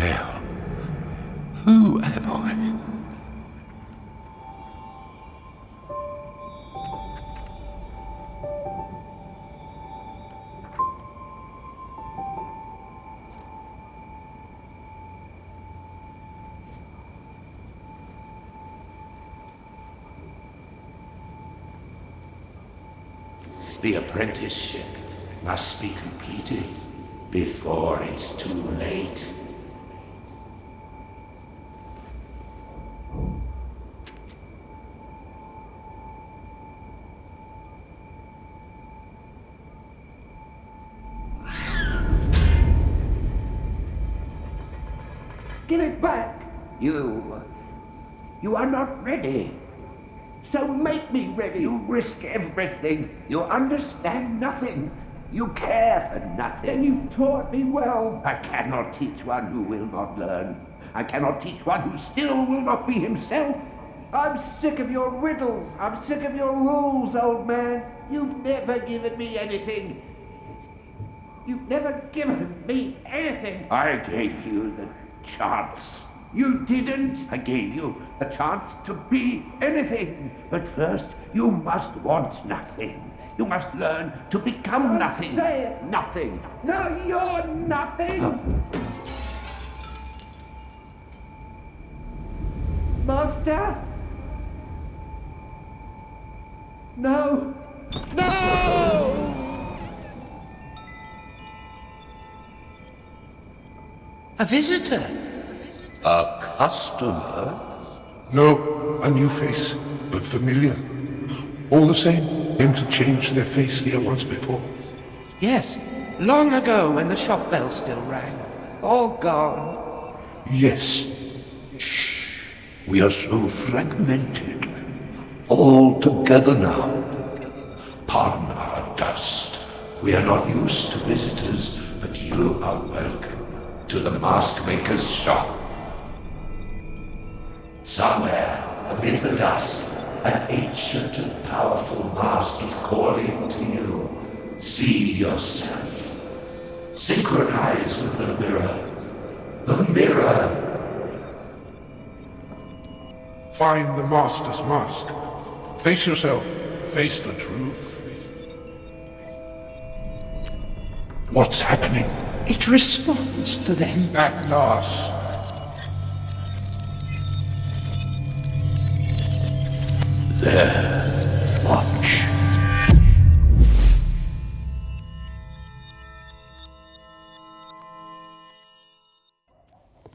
Now, who am I? The apprenticeship must be completed before it's too late. Give it back! You are not ready. So make me ready. You risk everything. You understand nothing. You care for nothing. Then you've taught me well. I cannot teach one who will not learn. I cannot teach one who still will not be himself. I'm sick of your riddles. I'm sick of your rules, old man. You've never given me anything. You've never given me anything. I gave you the chance. You didn't. I gave you a chance to be anything. But first, you must want nothing. You must learn to become nothing. Say it. Nothing. No, you're nothing. Master? No. No! A visitor? A customer? No, a new face, but familiar. All the same, came to change their face here once before. Yes, long ago when the shop bell still rang. All gone. Yes. Shh. We are so fragmented. All together now. Pardon our dust. We are not used to visitors, but you are welcome to the Maskmaker's shop. Somewhere amid the dust, an ancient and powerful mask is calling to you. See yourself. Synchronize with the mirror. The mirror! Find the master's mask. Face yourself. Face the truth. What's happening? It responds to them. At last. There. Watch.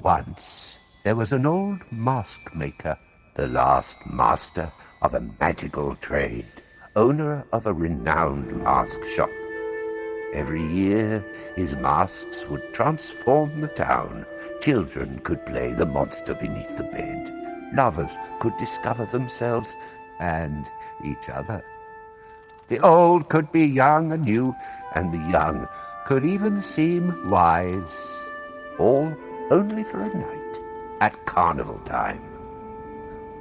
Once, there was an old mask-maker, the last master of a magical trade, owner of a renowned mask shop. Every year, his masks would transform the town. Children could play the monster beneath the bed. Lovers could discover themselves and each other. The old could be young and new, and the young could even seem wise. All only for a night, at carnival time.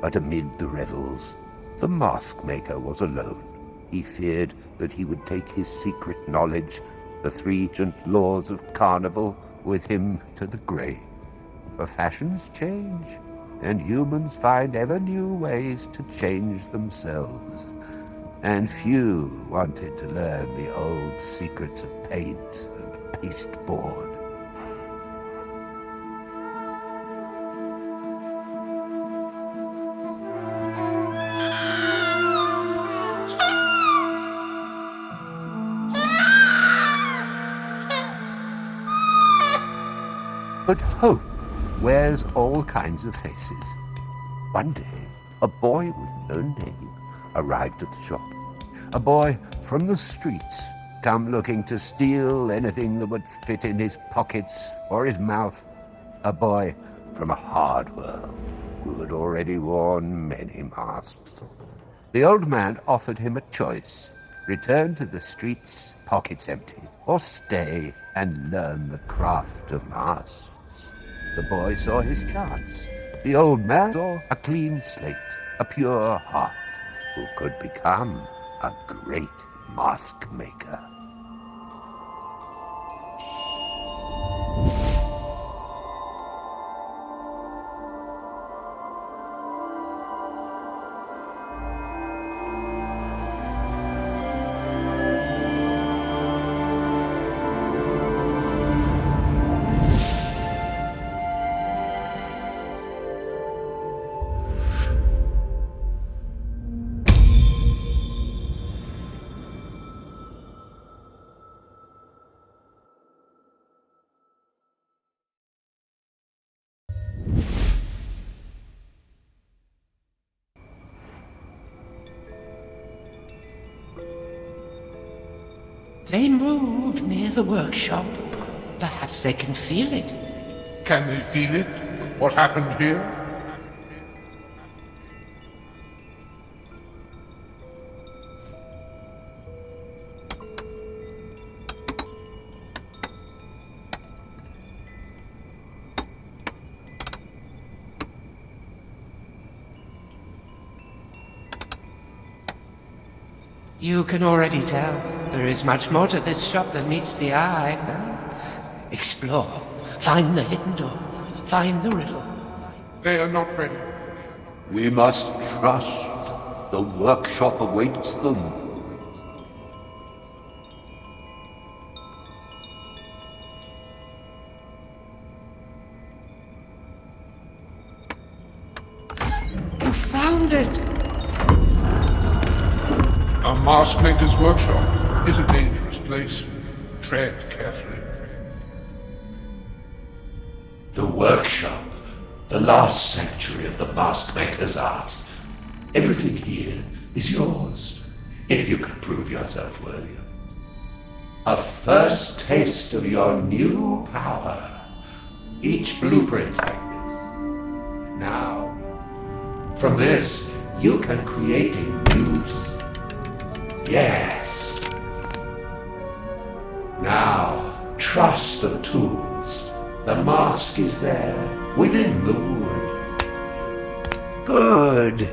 But amid the revels, the mask-maker was alone. He feared that he would take his secret knowledge, the three ancient laws of carnival, with him to the grave. For fashions change, and humans find ever new ways to change themselves. And few wanted to learn the old secrets of paint and pasteboard. But hope wears all kinds of faces. One day, a boy with no name arrived at the shop. A boy from the streets, come looking to steal anything that would fit in his pockets or his mouth. A boy from a hard world who had already worn many masks. The old man offered him a choice: return to the streets, pockets empty, or stay and learn the craft of masks. The boy saw his chance. The old man saw a clean slate, a pure heart, who could become a great mask maker. They move near the workshop. Perhaps they can feel it. Can they feel it? What happened here? You can already tell there is much more to this shop than meets the eye. Explore. Find the hidden door. Find the riddle. They are not ready. We must trust. The workshop awaits them. You found it! A Maskmaker's workshop is a dangerous place. Tread carefully. The workshop, the last sanctuary of the Maskmaker's art. Everything here is yours, if you can prove yourself worthy. A first taste of your new power. Each blueprint like this. Now, from this, you can create in use. Yes. Now, trust the tools. The mask is there, within the wood. Good.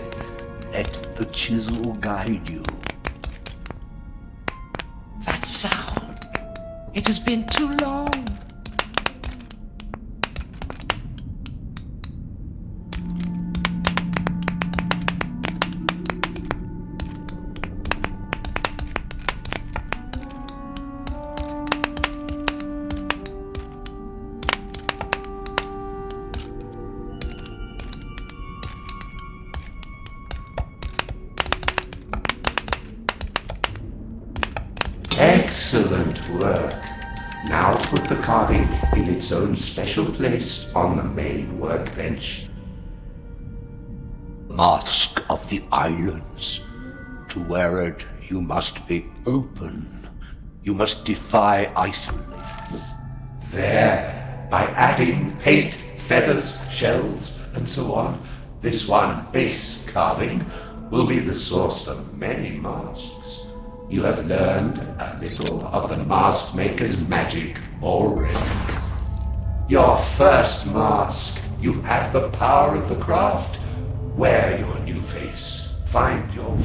Let the chisel guide you. That sound. It has been too long. Excellent work. Now put the carving in its own special place on the main workbench. Mask of the Islands. To wear it, you must be open. You must defy isolation. There, by adding paint, feathers, shells, and so on, this one base carving will be the source of many masks. You have learned a little of the Maskmaker's magic already. Your first mask, you have the power of the craft. Wear your new face. Find your way.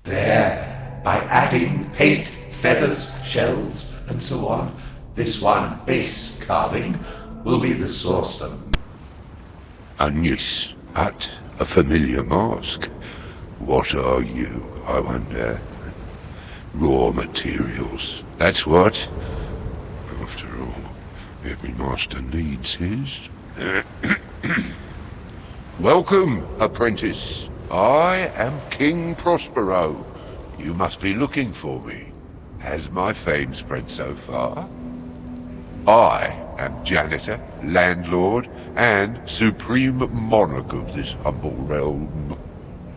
There, by adding paint, feathers, shells, and so on, this one base carving will be the source of... And yes, at a familiar mask. What are you, I wonder? Raw materials, that's what. After all, every master needs his. Welcome, apprentice. I am King Prospero. You must be looking for me. Has my fame spread so far? I am janitor, landlord, and supreme monarch of this humble realm.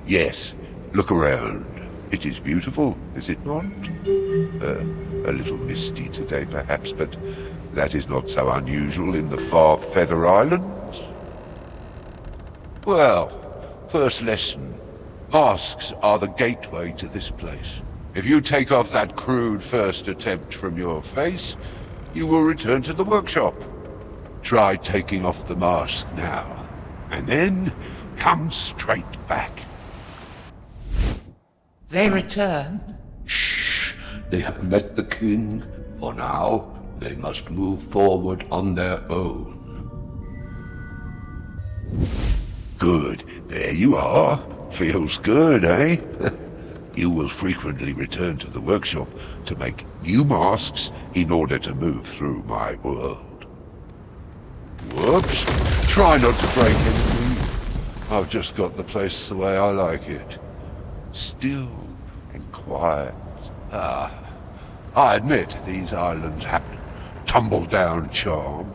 Yes, look around. It is beautiful, is it not? A little misty today, perhaps, but that is not so unusual in the far Feather Islands. Well, first lesson. Masks are the gateway to this place. If you take off that crude first attempt from your face, you will return to the workshop. Try taking off the mask now, and then come straight back. They return. Shh! They have met the king. For now, they must move forward on their own. Good. There you are. Feels good, eh? You will frequently return to the workshop to make new masks in order to move through my world. Whoops! Try not to break anything. I've just got the place the way I like it. Still and quiet. I admit these islands have tumble-down charm.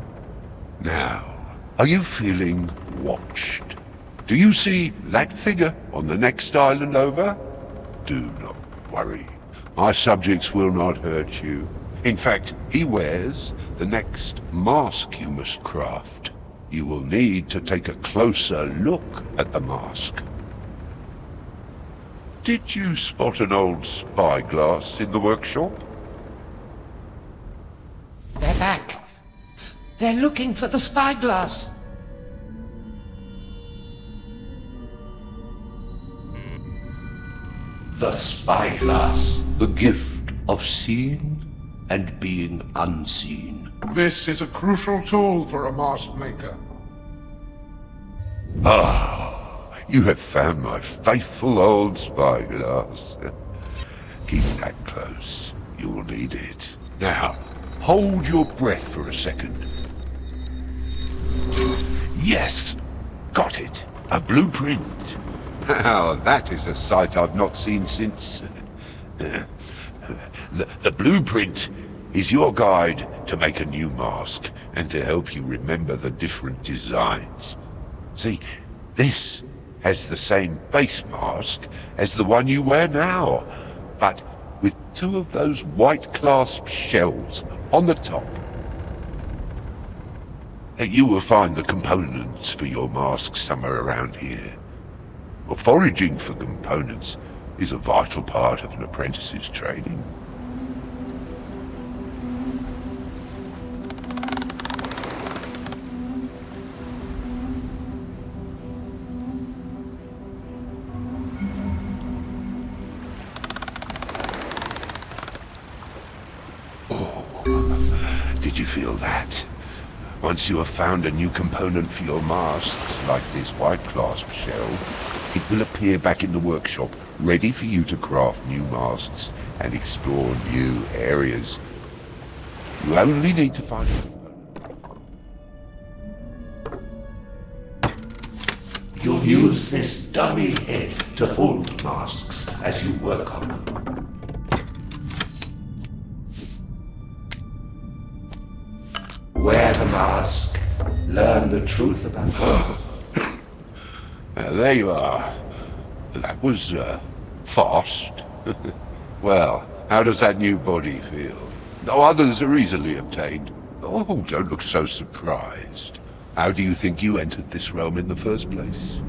Now, are you feeling watched? Do you see that figure on the next island over? Do not worry. My subjects will not hurt you. In fact, he wears the next mask you must craft. You will need to take a closer look at the mask. Did you spot an old spyglass in the workshop? They're back. They're looking for the spyglass. The spyglass, the gift of seeing and being unseen. This is a crucial tool for a Maskmaker. You have found my faithful old spyglass. Keep that close. You will need it. Now, hold your breath for a second. Yes! Got it! A blueprint! Now, that is a sight I've not seen since... The blueprint is your guide to make a new mask and to help you remember the different designs. See, this has the same base mask as the one you wear now, but with two of those white clasp shells on the top. You will find the components for your mask somewhere around here. Well, foraging for components is a vital part of an apprentice's training. Did you feel that? Once you have found a new component for your masks, like this white clasp shell, it will appear back in the workshop, ready for you to craft new masks and explore new areas. You only need to find a component. You'll use this dummy head to hold masks as you work on them. Wear the mask. Learn the truth about her. There you are. That was, fast. Well, how does that new body feel? No, others are easily obtained. Oh, don't look so surprised. How do you think you entered this realm in the first place?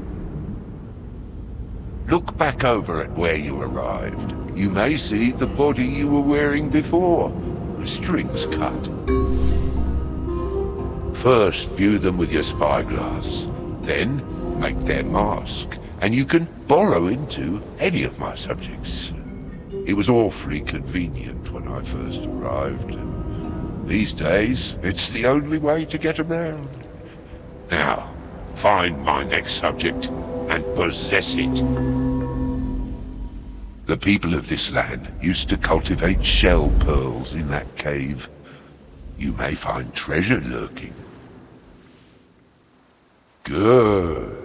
Look back over at where you arrived. You may see the body you were wearing before. Strings cut. First, view them with your spyglass. Then, make their mask, and you can borrow into any of my subjects. It was awfully convenient when I first arrived. These days, it's the only way to get around. Now, find my next subject and possess it. The people of this land used to cultivate shell pearls in that cave. You may find treasure lurking. Good.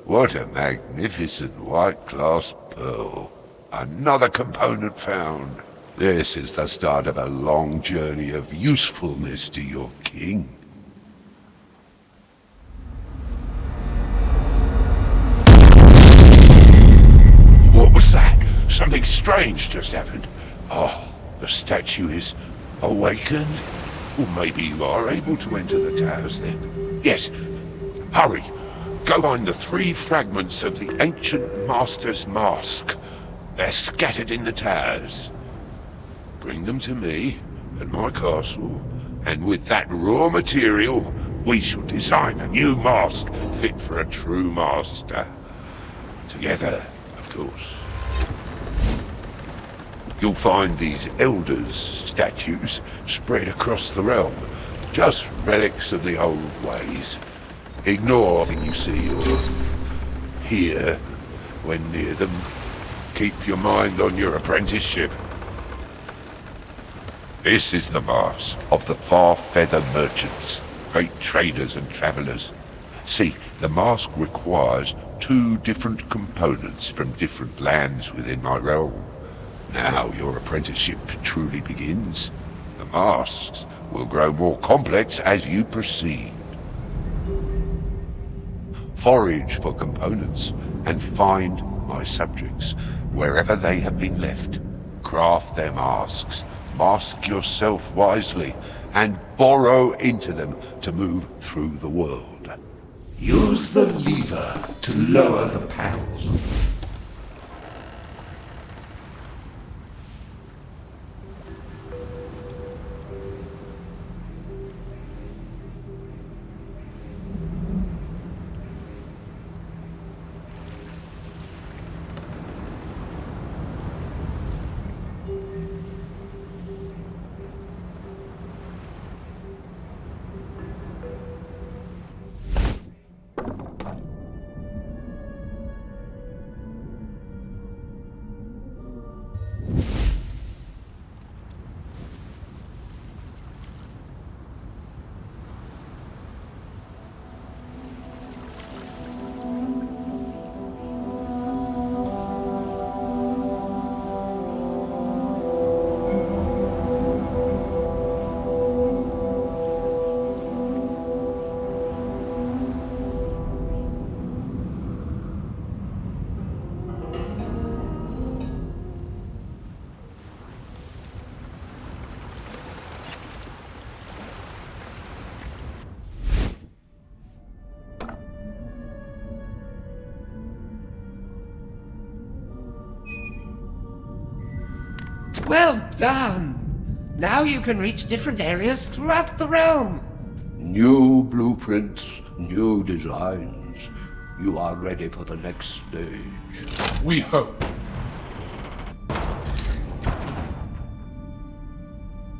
What a magnificent white clasp pearl. Another component found. This is the start of a long journey of usefulness to your king. What was that? Something strange just happened. Oh, the statue is awakened? Or maybe you are able to enter the towers then. Yes. Hurry! Go find the 3 fragments of the ancient master's mask. They're scattered in the towers. Bring them to me at my castle, and with that raw material, we shall design a new mask fit for a true master. Together, of course. You'll find these elders' statues spread across the realm, just relics of the old ways. Ignore anything you see or hear when near them. Keep your mind on your apprenticeship. This is the mask of the far-feather merchants, great traders and travelers. See, the mask requires 2 different components from different lands within my realm. Now your apprenticeship truly begins. The masks will grow more complex as you proceed. Forage for components and find my subjects wherever they have been left. Craft their masks, mask yourself wisely, and borrow into them to move through the world. Use the lever to lower the panels. Well done! Now you can reach different areas throughout the realm. New blueprints, new designs. You are ready for the next stage. We hope.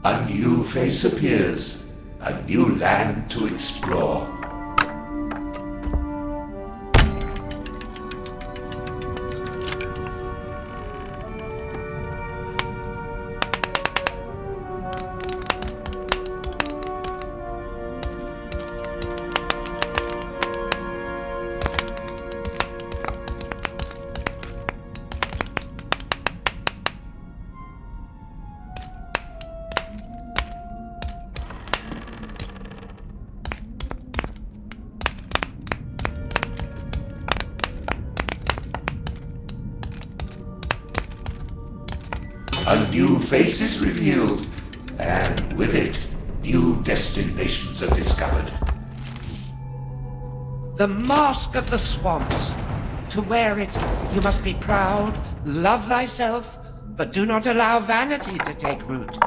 A new face appears, a new land to explore. A new face is revealed, and with it, new destinations are discovered. The Mask of the Swamps. To wear it, you must be proud, love thyself, but do not allow vanity to take root.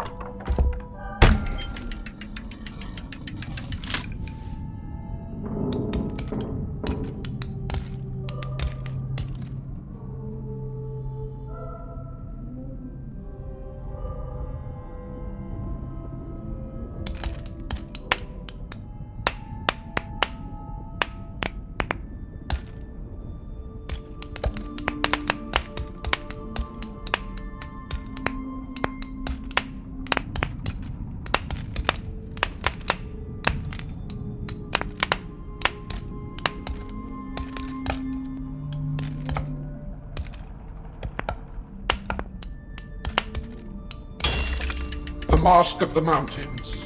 The Mask of the Mountains.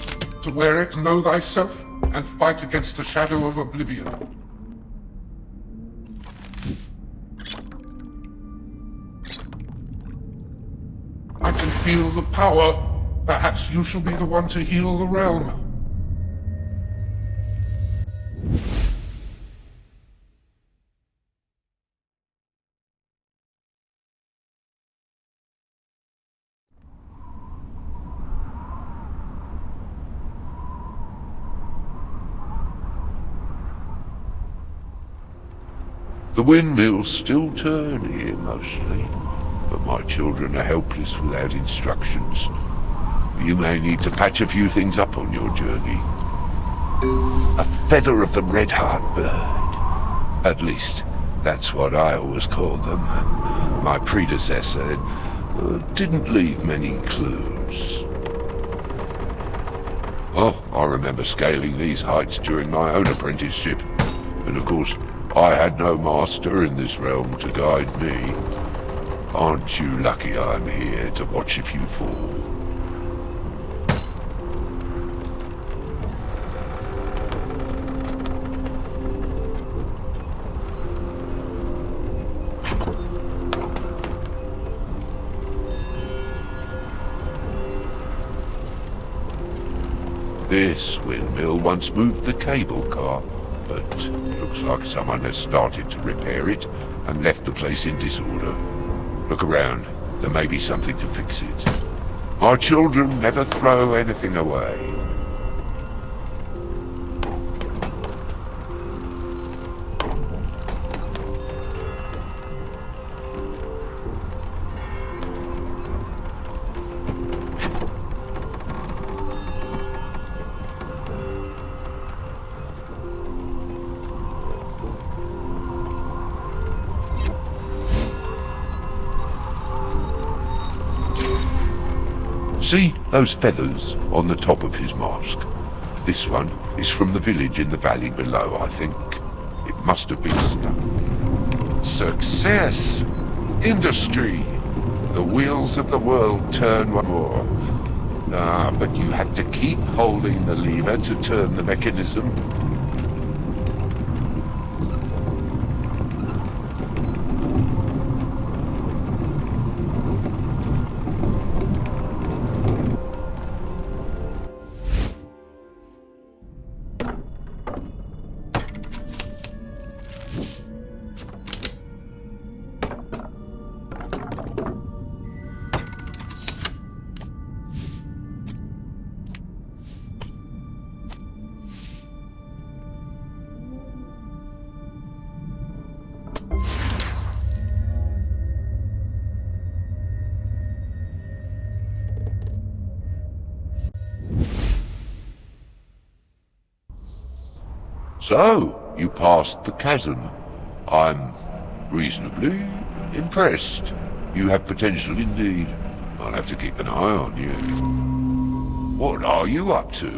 To wear it, know thyself, and fight against the shadow of oblivion. I can feel the power. Perhaps you shall be the one to heal the realm. The windmills still turn here mostly, but my children are helpless without instructions. You may need to patch a few things up on your journey. A feather of the red-heart bird. At least, that's what I always called them. My predecessor didn't leave many clues. Oh, I remember scaling these heights during my own apprenticeship. And of course, I had no master in this realm to guide me. Aren't you lucky I'm here to watch if you fall? This windmill once moved the cable car, but looks like someone has started to repair it and left the place in disorder. Look around. There may be something to fix it. Our children never throw anything away. See those feathers on the top of his mask? This one is from the village in the valley below, I think. It must have been stuck. Success! Industry! The wheels of the world turn one more. But you have to keep holding the lever to turn the mechanism. So, you passed the chasm. I'm reasonably impressed. You have potential indeed. I'll have to keep an eye on you. What are you up to?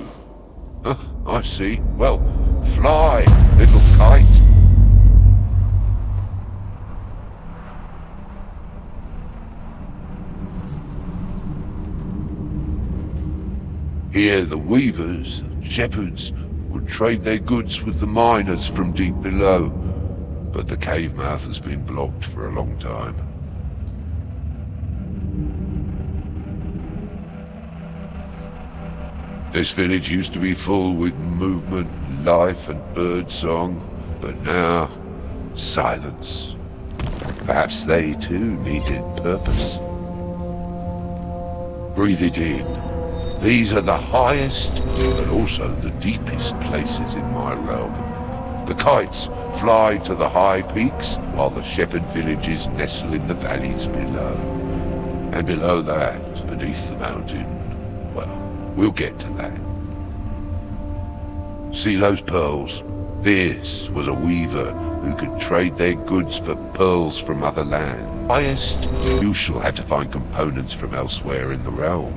I see. Well, fly, little kite. Here the weavers, shepherds, would trade their goods with the miners from deep below, but the cave mouth has been blocked for a long time. This village used to be full with movement, life and bird song, but now, silence. Perhaps they too needed purpose. Breathe it in. These are the highest, but also the deepest places in my realm. The kites fly to the high peaks, while the shepherd villages nestle in the valleys below. And below that, beneath the mountain, well, we'll get to that. See those pearls? This was a weaver who could trade their goods for pearls from other lands. Highest, you shall have to find components from elsewhere in the realm.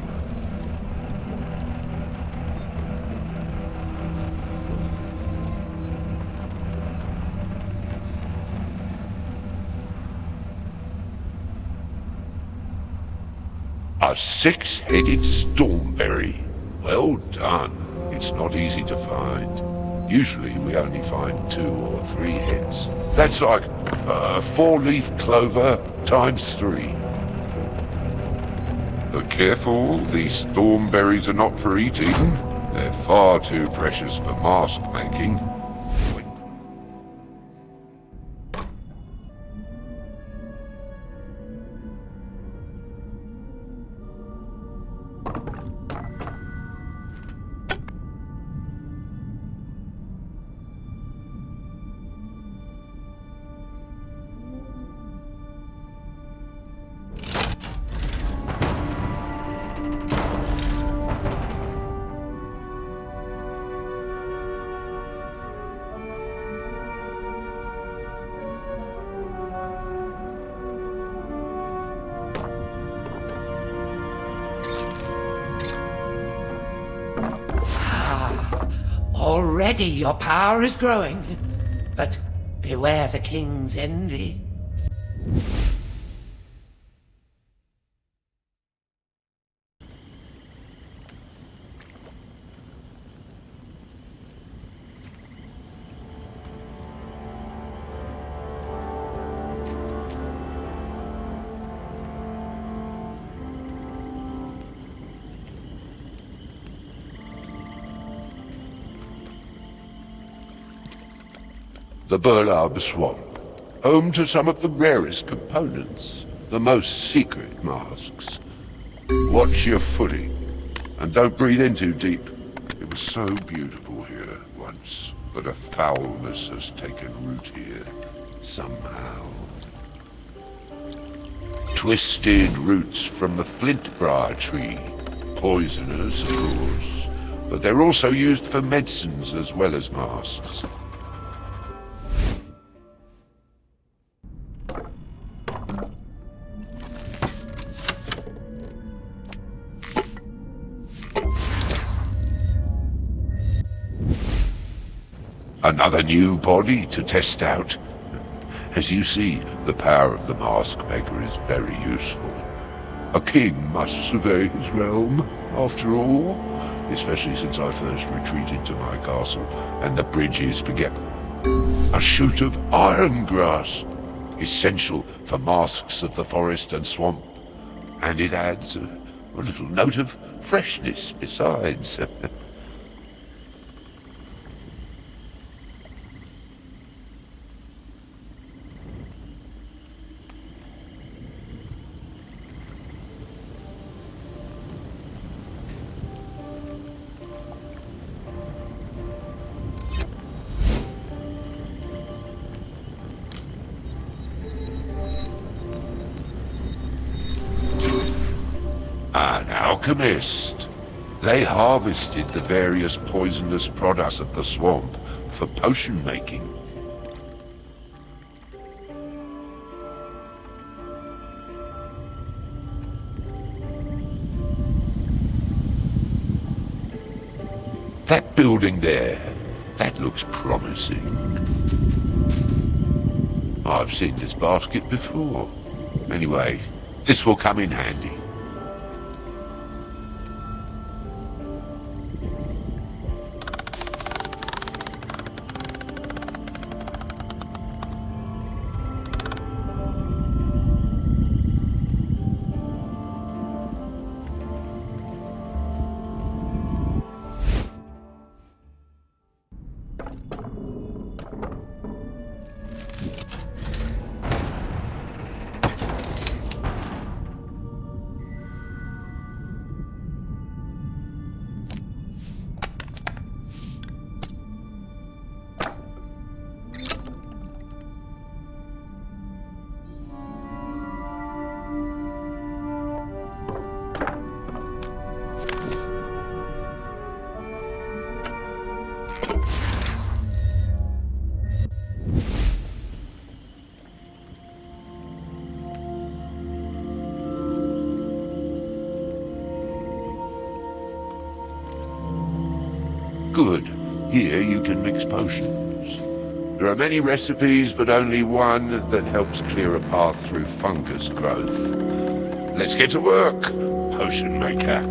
A six-headed stormberry. Well done. It's not easy to find. Usually we only find 2 or 3 heads. That's like 4-leaf clover times 3. But careful, these stormberries are not for eating. They're far too precious for mask making. Already your power is growing, but beware the king's envy. the Burlab Swamp, home to some of the rarest components, the most secret masks. Watch your footing, and don't breathe in too deep. It was so beautiful here once, but a foulness has taken root here, somehow. Twisted roots from the flintbriar tree. Poisonous, of course, but they're also used for medicines as well as masks. Another new body to test out. As you see, the power of the Maskmaker is very useful. A king must survey his realm, after all, especially since I first retreated to my castle and the bridges began. A shoot of iron grass, essential for masks of the forest and swamp, and it adds a little note of freshness besides. An alchemist. They harvested the various poisonous products of the swamp for potion making. That building there, that looks promising. I've seen this basket before. Anyway, this will come in handy. Good. Here you can mix potions. There are many recipes, but only one that helps clear a path through fungus growth. Let's get to work, potion maker.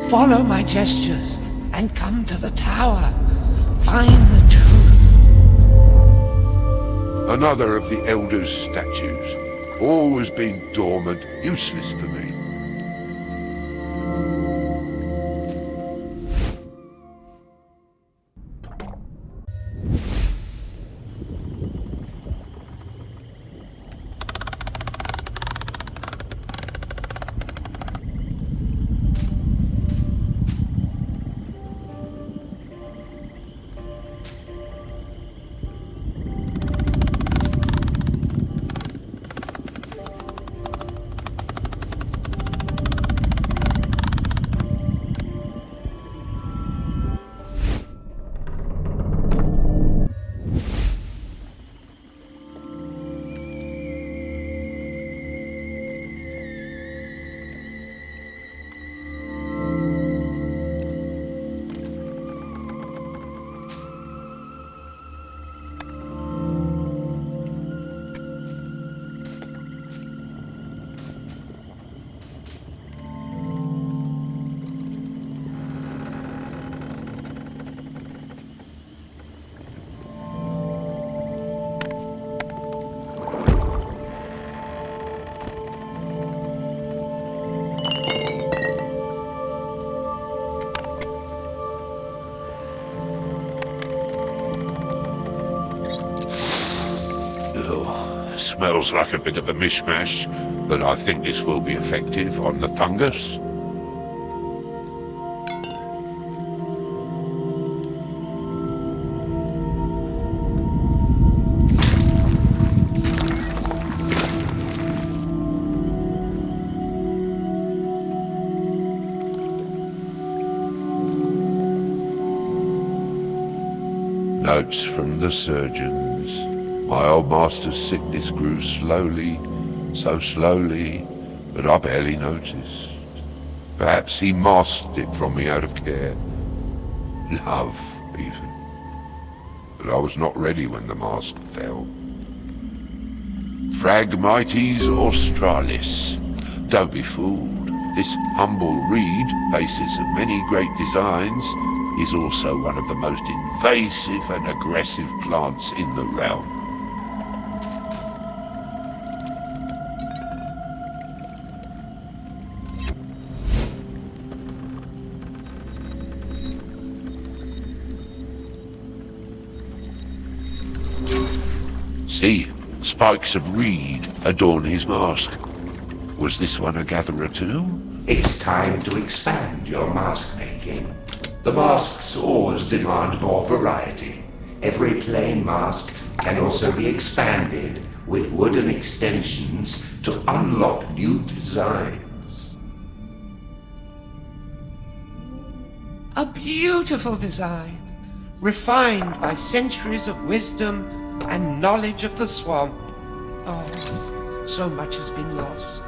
Follow my gestures and come to the tower. Find the truth. Another of the Elders' statues. Always been dormant, useless for me. smells like a bit of a mishmash, but I think this will be effective on the fungus. Notes from the surgeons. My old master's sickness grew slowly, so slowly, that I barely noticed. Perhaps he masked it from me out of care. Love, even. But I was not ready when the mask fell. Phragmites australis. Don't be fooled. This humble reed, basis of many great designs, is also one of the most invasive and aggressive plants in the realm. See, spikes of reed adorn his mask. Was this one a gatherer too? It's time to expand your mask making. The masks always demand more variety. Every plain mask can also be expanded with wooden extensions to unlock new designs. A beautiful design, refined by centuries of wisdom and knowledge of the swamp. Oh, so much has been lost.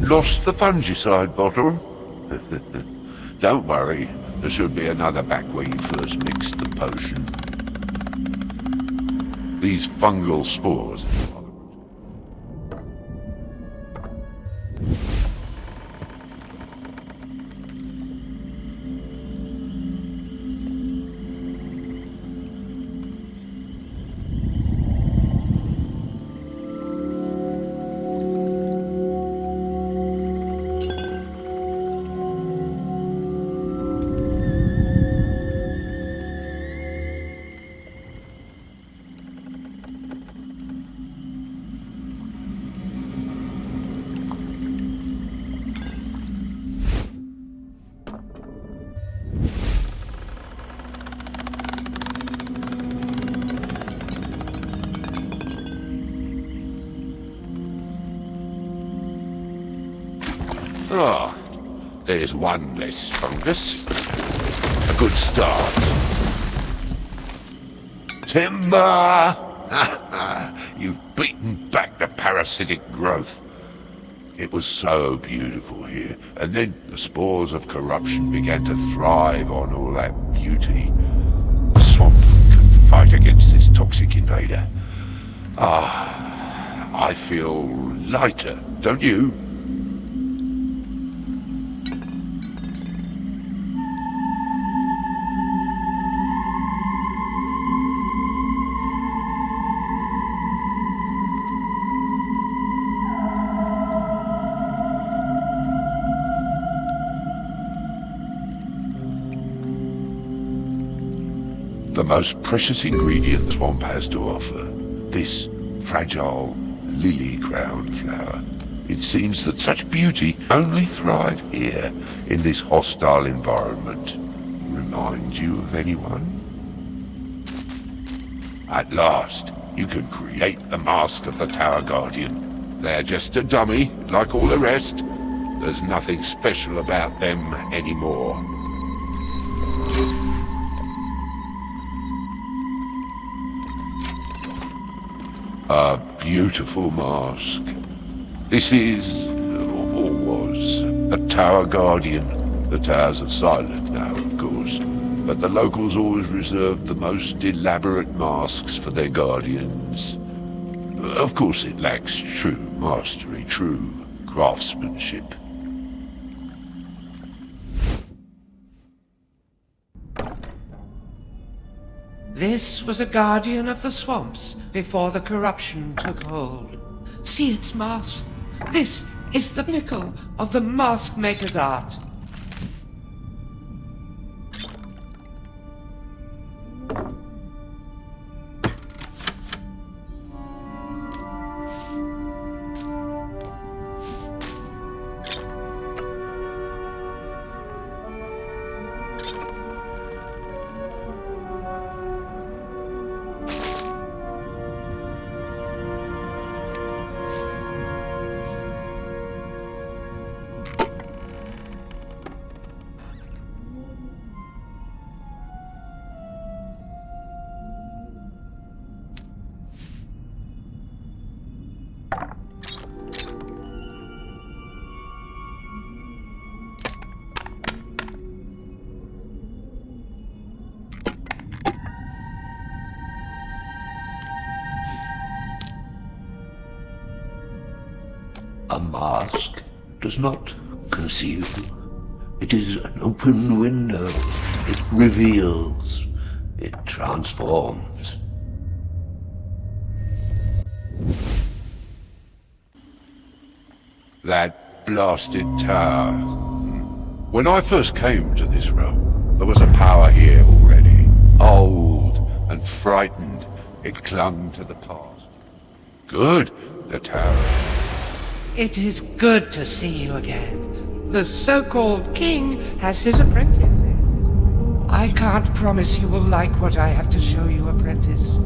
Lost the fungicide bottle? Don't worry, there should be another back where you first mixed the potion. These fungal spores. Ah, there's one less fungus. A good start. Timber! You've beaten back the parasitic growth. It was so beautiful here, and then the spores of corruption began to thrive on all that beauty. The swamp can fight against this toxic invader. Ah, I feel lighter, don't you? The most precious ingredient the swamp has to offer. This fragile lily-crowned flower. It seems that such beauty only thrive here, in this hostile environment. remind you of anyone? At last, you can create the mask of the Tower Guardian. They're just a dummy, like all the rest. There's nothing special about them anymore. A beautiful mask. This is, or was, a Tower Guardian. The towers are silent now, of course, but the locals always reserved the most elaborate masks for their guardians. Of course it lacks true mastery, true craftsmanship. This was a guardian of the swamps before the corruption took hold. See its mask. This is the pinnacle of the Maskmaker's art. A mask does not conceal. It is an open window. It reveals. It transforms. That blasted tower. When I first came to this realm, there was a power here already. Old and frightened, it clung to the past. Good, the tower. It is good to see you again. The so-called king has his apprentice. I can't promise you will like what I have to show you, apprentice.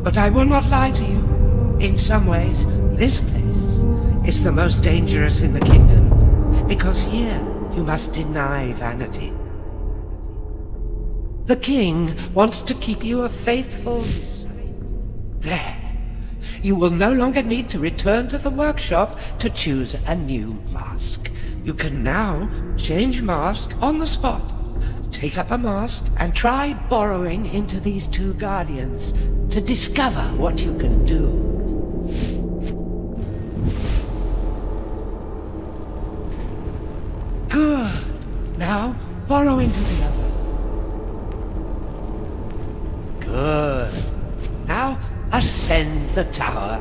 But I will not lie to you. In some ways, this place is the most dangerous in the kingdom, because here you must deny vanity. The king wants to keep you a faithful... There. You will no longer need to return to the workshop to choose a new mask. You can now change mask on the spot. Take up a mask and try borrowing into these two guardians to discover what you can do. Good. Now borrow into the other. Good. Now ascend the tower.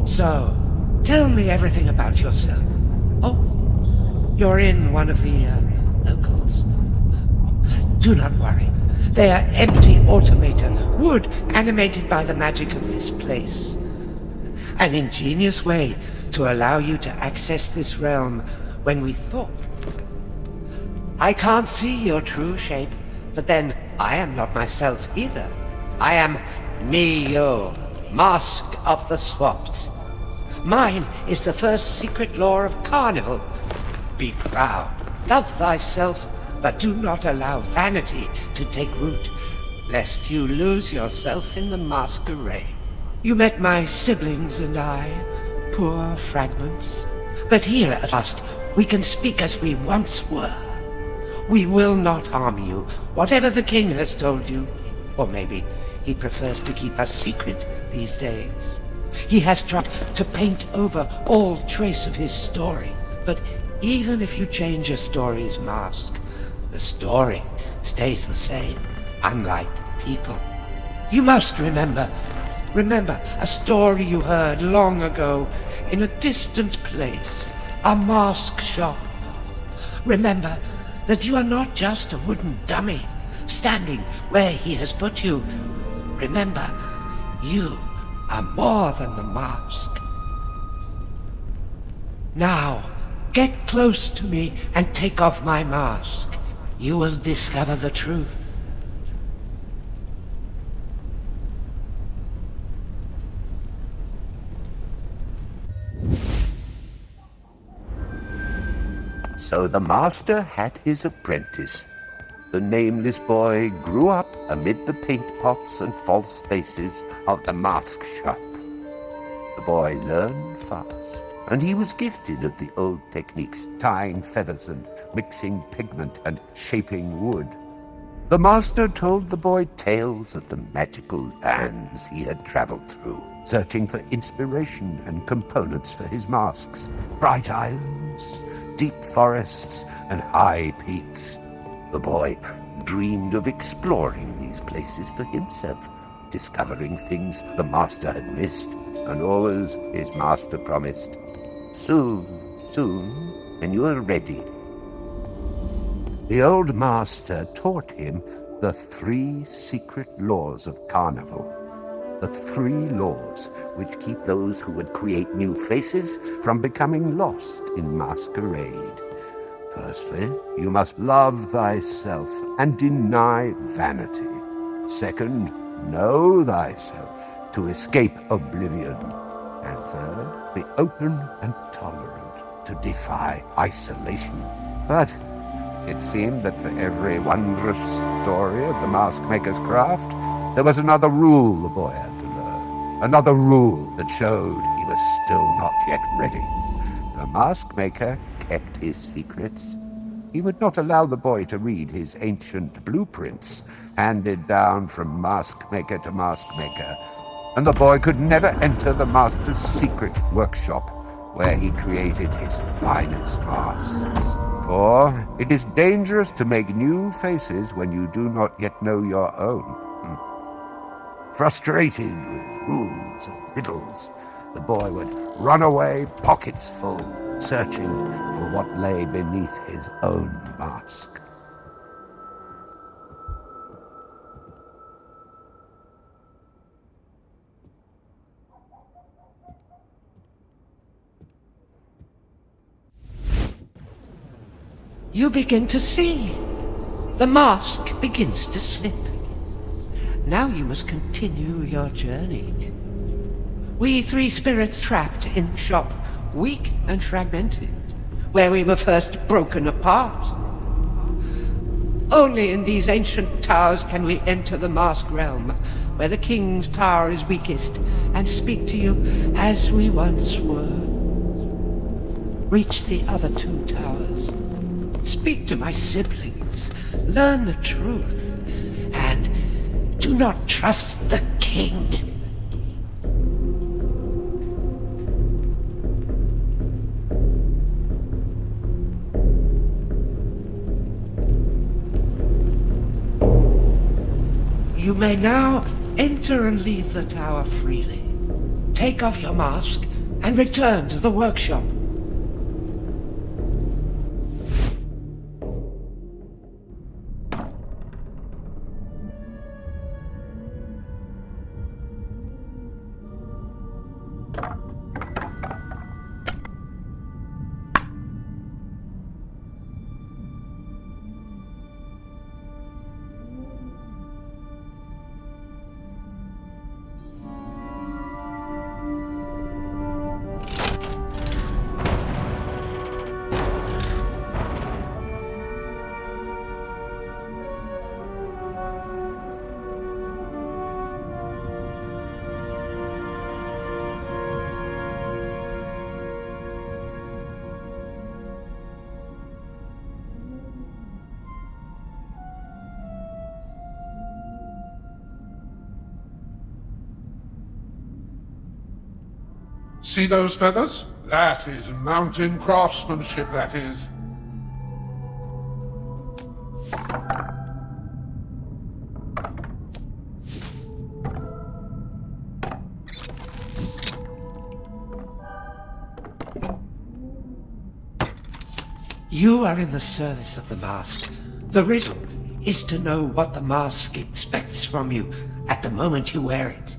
So, tell me everything about yourself. Oh, you're in one of the locals. Do not worry. They are empty automata, wood animated by the magic of this place. An ingenious way to allow you to access this realm when we thought. I can't see your true shape, but then I am not myself either. I am Mio, Mask of the Swamps. Mine is the first secret law of Carnival. Be proud, love thyself, but do not allow vanity to take root, lest you lose yourself in the masquerade. You met my siblings and I, poor fragments. But here at last, we can speak as we once were. We will not harm you, whatever the king has told you. Or maybe he prefers to keep us secret these days. He has tried to paint over all trace of his story. But even if you change a story's mask, the story stays the same, unlike people. You must remember a story you heard long ago in a distant place, a mask shop. Remember that you are not just a wooden dummy standing where he has put you. Remember, you are more than the mask. Now, get close to me and take off my mask. you will discover the truth. So the master had his apprentice. The nameless boy grew up amid the paint pots and false faces of the mask shop. The boy learned fast, and he was gifted of the old techniques, tying feathers and mixing pigment and shaping wood. The master told the boy tales of the magical lands he had traveled through, searching for inspiration and components for his masks. Bright islands, deep forests, and high peaks. The boy dreamed of exploring these places for himself, discovering things the master had missed, and always his master promised, soon, when you are ready. The old master taught him the 3 secret laws of Carnival. The 3 laws which keep those who would create new faces from becoming lost in masquerade. Firstly, you must love thyself and deny vanity. Second, know thyself to escape oblivion. And third, be open and tolerant to defy isolation. But it seemed that for every wondrous story of the Maskmaker's craft, there was another rule the boy had to learn. Another rule that showed he was still not yet ready. The Maskmaker kept his secrets. He would not allow the boy to read his ancient blueprints, handed down from Maskmaker to Maskmaker, and the boy could never enter the master's secret workshop, where he created his finest masks. For it is dangerous to make new faces when you do not yet know your own. Frustrated with rules and riddles, the boy would run away, pockets full, searching for what lay beneath his own mask. You begin to see. The mask begins to slip. Now you must continue your journey. We 3 spirits trapped in shop, weak and fragmented, where we were first broken apart. Only in these ancient towers can we enter the mask realm, where the king's power is weakest, and speak to you as we once were. Reach the other 2 towers. Speak to my siblings, learn the truth, and do not trust the king. You may now enter and leave the tower freely. Take off your mask and return to the workshop. See those feathers? That is mountain craftsmanship, that is. You are in the service of the mask. The riddle is to know what the mask expects from you at the moment you wear it.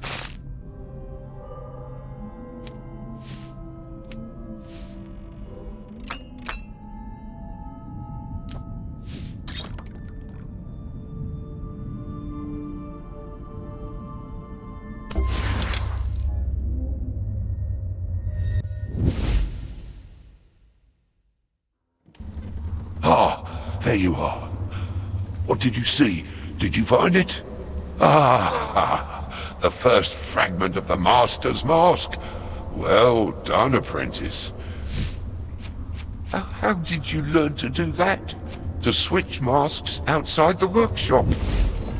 there you are. What did you see? Did you find it? Ah, the first fragment of the Master's mask. Well done, apprentice. How did you learn to do that? To switch masks outside the workshop?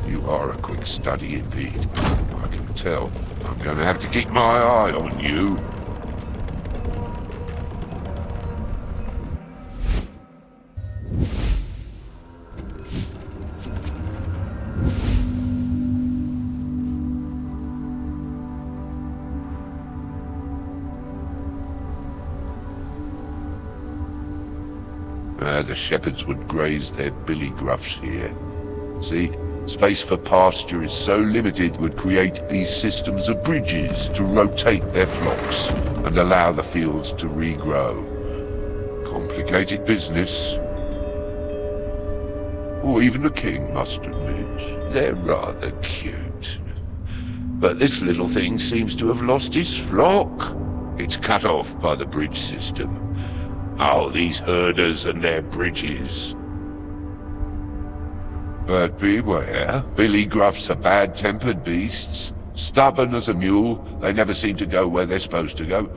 You are a quick study indeed. I can tell. I'm going to have to keep my eye on you. The shepherds would graze their billy gruffs here. See, space for pasture is so limited would create these systems of bridges to rotate their flocks and allow the fields to regrow. Complicated business. Or even the king must admit, they're rather cute. But this little thing seems to have lost his flock. It's cut off by the bridge system. Oh, these herders and their bridges. But beware, billy gruffs are bad-tempered beasts. Stubborn as a mule, they never seem to go where they're supposed to go.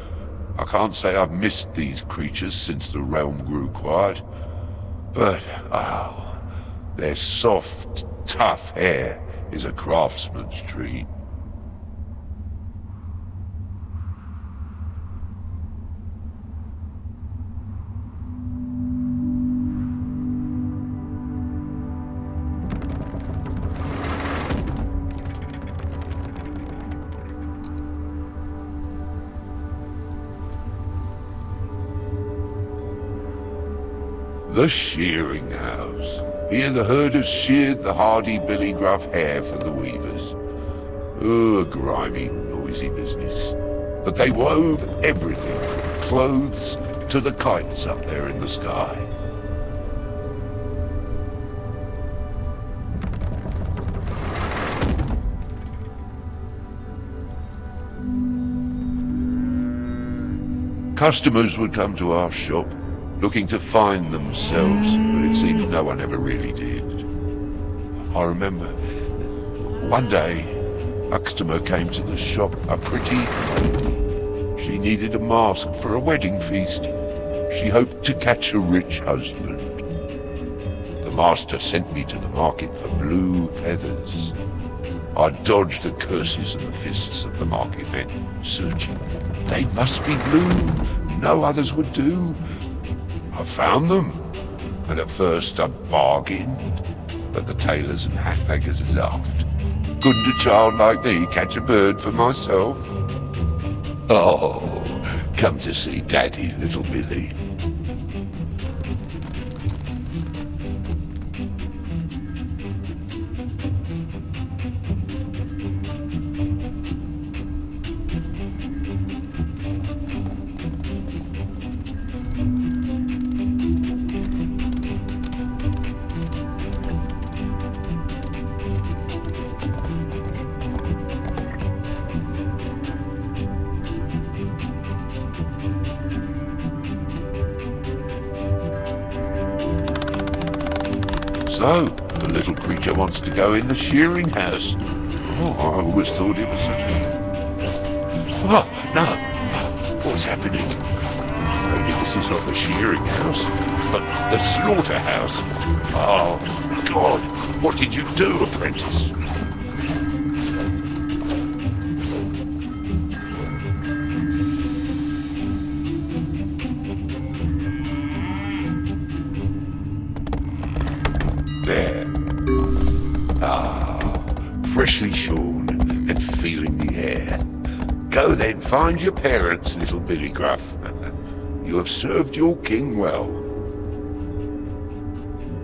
I can't say I've missed these creatures since the realm grew quiet. But, oh, their soft, tough hair is a craftsman's dream. The shearing house. Here the herders sheared the hardy billy gruff hair for the weavers. Oh, a grimy, noisy business. But they wove everything from clothes to the kites up there in the sky. Customers would come to our shop, looking to find themselves, but it seems no one ever really did. I remember one day a customer came to the shop, a pretty lady. She needed a mask for a wedding feast. She hoped to catch a rich husband. The master sent me to the market for blue feathers. I dodged the curses and the fists of the market men, searching. They must be blue. No others would do. I found them, and at first I bargained, but the tailors and hatmakers laughed. Couldn't a child like me catch a bird for myself? Oh, come to see Daddy, little Billy. So, the little creature wants to go in the shearing house. Oh, I always thought it was such a... Oh, no! What's happening? Maybe this is not the shearing house, but the slaughterhouse. Oh, God! What did you do, apprentice? There. Ah, freshly shorn and feeling the air. Go then, find your parents, little Billy Gruff. You have served your king well.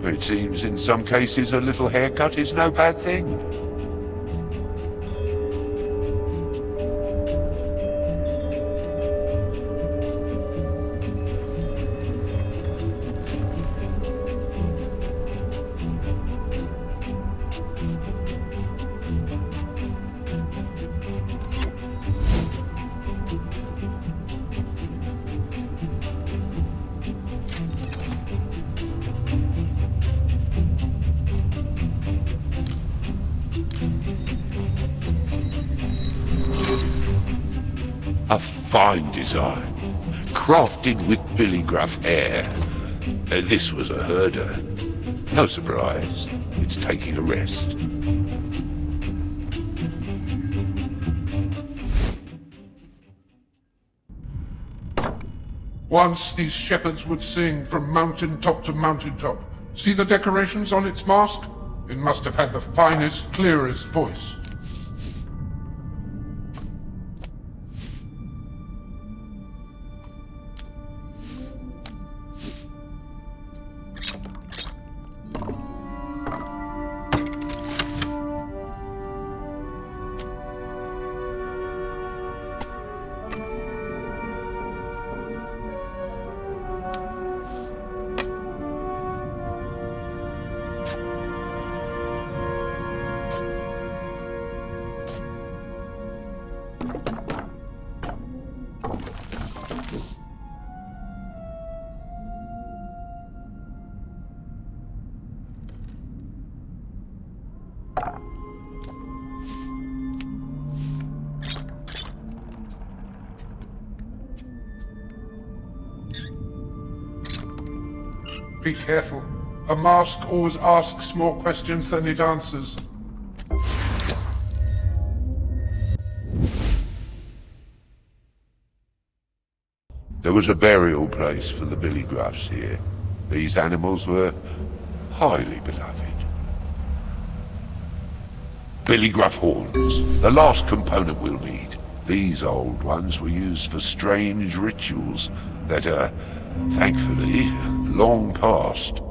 It seems in some cases a little haircut is no bad thing. A fine design, crafted with billygraph hair. This was a herder. No surprise, it's taking a rest. Once these shepherds would sing from mountaintop to mountaintop. See the decorations on its mask? It must have had the finest, clearest voice. Be careful. A mask always asks more questions than it answers. There was a burial place for the billygraphs here. These animals were highly beloved. Billygraph horns, the last component we'll need. These old ones were used for strange rituals that are, thankfully, long past.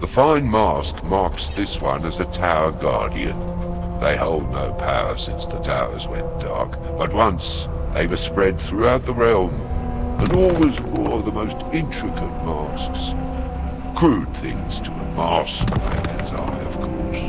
The fine mask marks this one as a Tower Guardian. They hold no power since the towers went dark, but once They were spread throughout the realm, and always wore the most intricate masks. Crude things to a maskmaker's eye, of course.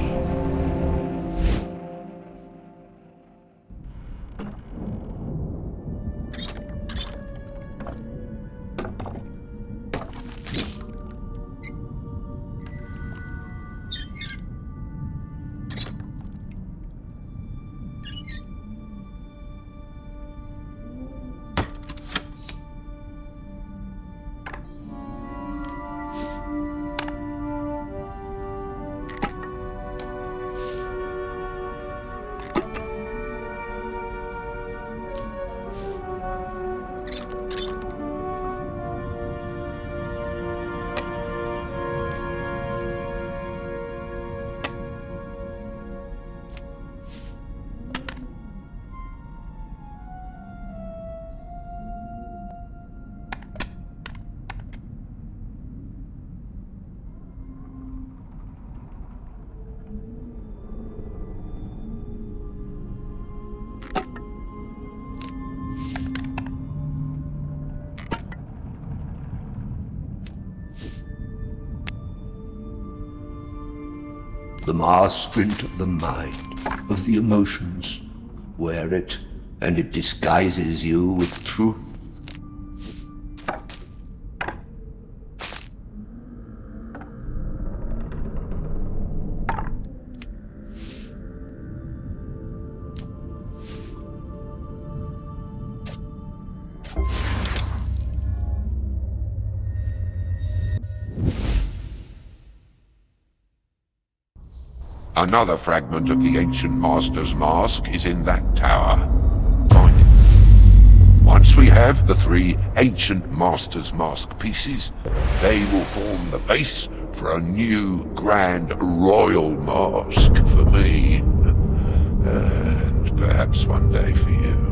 The mask print of the mind, of the emotions. Wear it, and it disguises you with truth. Another fragment of the ancient Master's mask is in that tower. Find it. Once we have the 3 ancient Master's mask pieces, they will form the base for a new grand royal mask for me. And perhaps one day for you.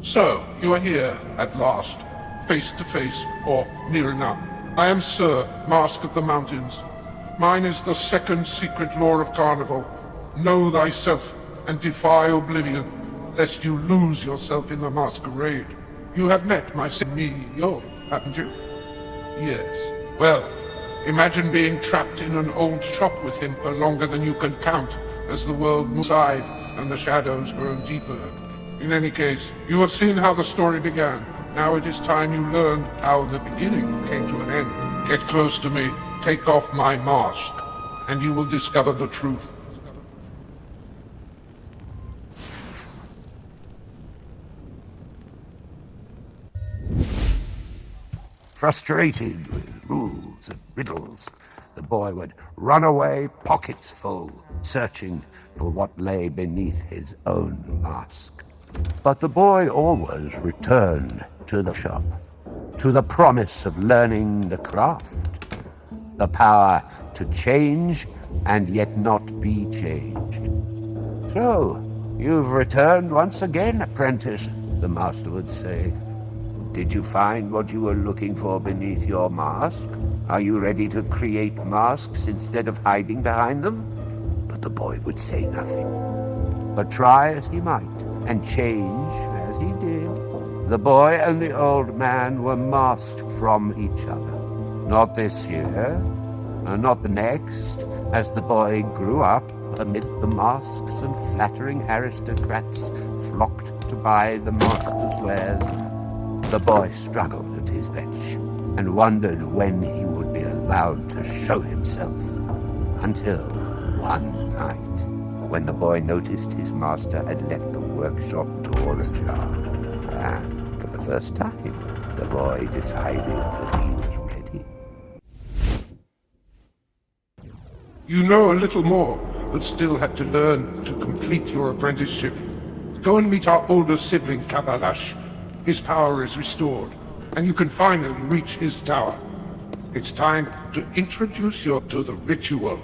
So, you are here, at last, face to face, or near enough. I am Sir, Mask of the Mountains. Mine is the second secret law of Carnival. Know thyself, and defy oblivion, lest you lose yourself in the masquerade. You have met my CEO, haven't you? Yes. Well, imagine being trapped in an old shop with him for longer than you can count, as the world moves aside and the shadows grow deeper. In any case, you have seen how the story began. Now it is time you learned how the beginning came to an end. Get close to me, take off my mask, and you will discover the truth. Frustrated with rules and riddles, the boy would run away pockets full, searching for what lay beneath his own mask. But the boy always returned to the shop, to the promise of learning the craft, the power to change and yet not be changed. So, you've returned once again, apprentice, the master would say. Did you find what you were looking for beneath your mask? Are you ready to create masks instead of hiding behind them? But the boy would say nothing. But try as he might, and change as he did, the boy and the old man were masked from each other. Not this year, and not the next, as the boy grew up amid the masks and flattering aristocrats flocked to buy the master's wares. The boy struggled at his bench and wondered when he would be allowed to show himself. Until one night, when the boy noticed his master had left the workshop door ajar. And for the first time, the boy decided that he was ready. You know a little more, but still have to learn to complete your apprenticeship. Go and meet our older sibling, Kabalash. His power is restored, and you can finally reach his tower. It's time to introduce you to the ritual.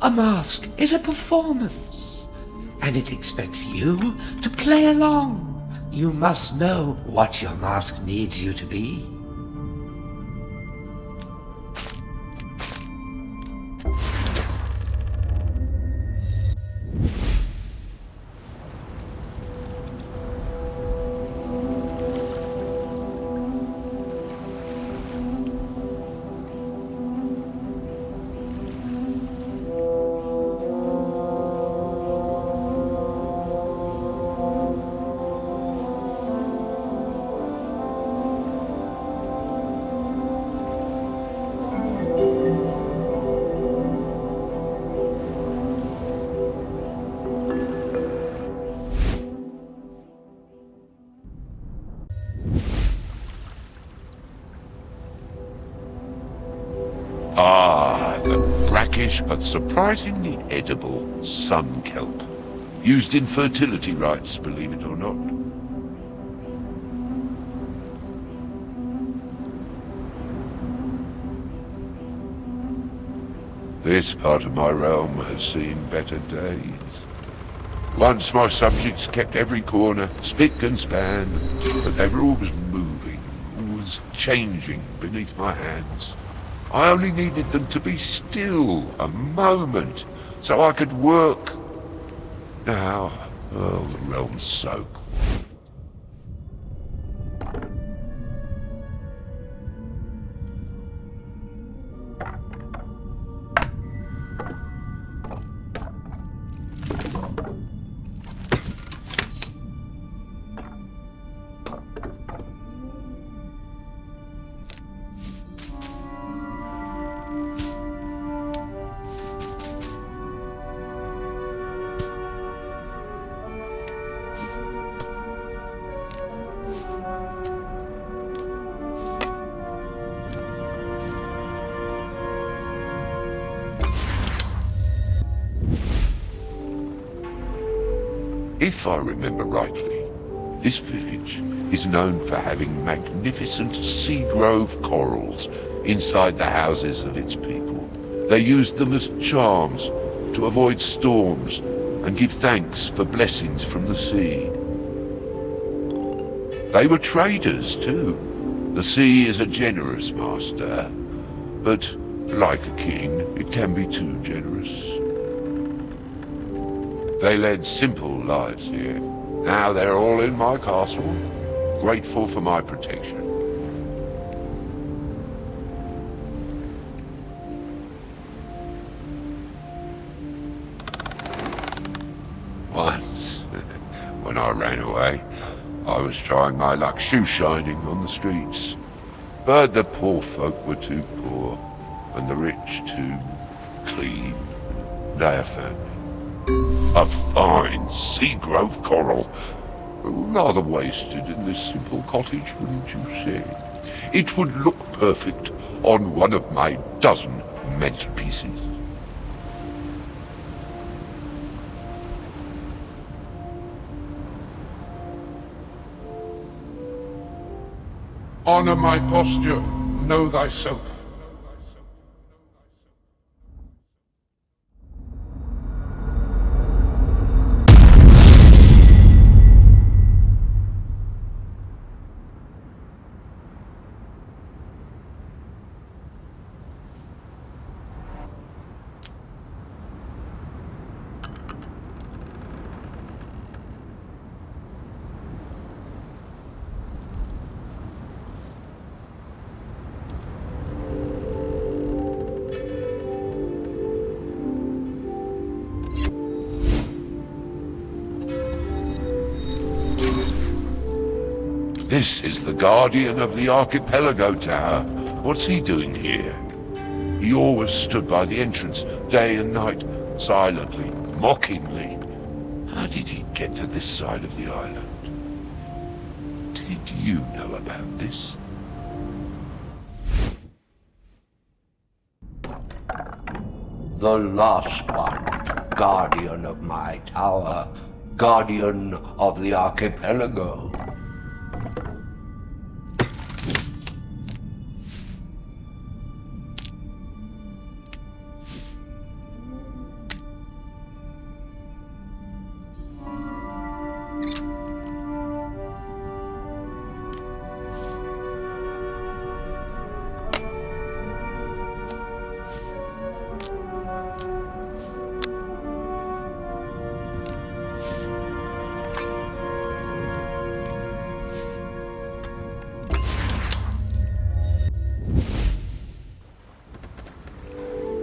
A mask is a performance, and it expects you to play along. You must know what your mask needs you to be. Ah, the brackish but surprisingly edible sun kelp. Used in fertility rites, believe it or not. This part of my realm has seen better days. Once my subjects kept every corner spick and span, but they were always moving, always changing beneath my hands. I only needed them to be still a moment, so I could work. Now, oh, the realm's so quiet. If I remember rightly, this village is known for having magnificent sea grove corals inside the houses of its people. They used them as charms to avoid storms and give thanks for blessings from the sea. They were traders too. The sea is a generous master, but like a king, it can be too generous. They led simple lives here. Now they're all in my castle, grateful for my protection. Once, when I ran away, I was trying my luck shoe shining on the streets. But the poor folk were too poor, and the rich too clean. They have found me. A fine sea grove coral. Rather wasted in this simple cottage, wouldn't you say? It would look perfect on one of my dozen mantelpieces. Honor my posture. know thyself. This is the Guardian of the Archipelago Tower. What's he doing here? He always stood by the entrance, day and night, silently, mockingly. How did he get to this side of the island? Did you know about this? The lost one, guardian of my tower, guardian of the archipelago.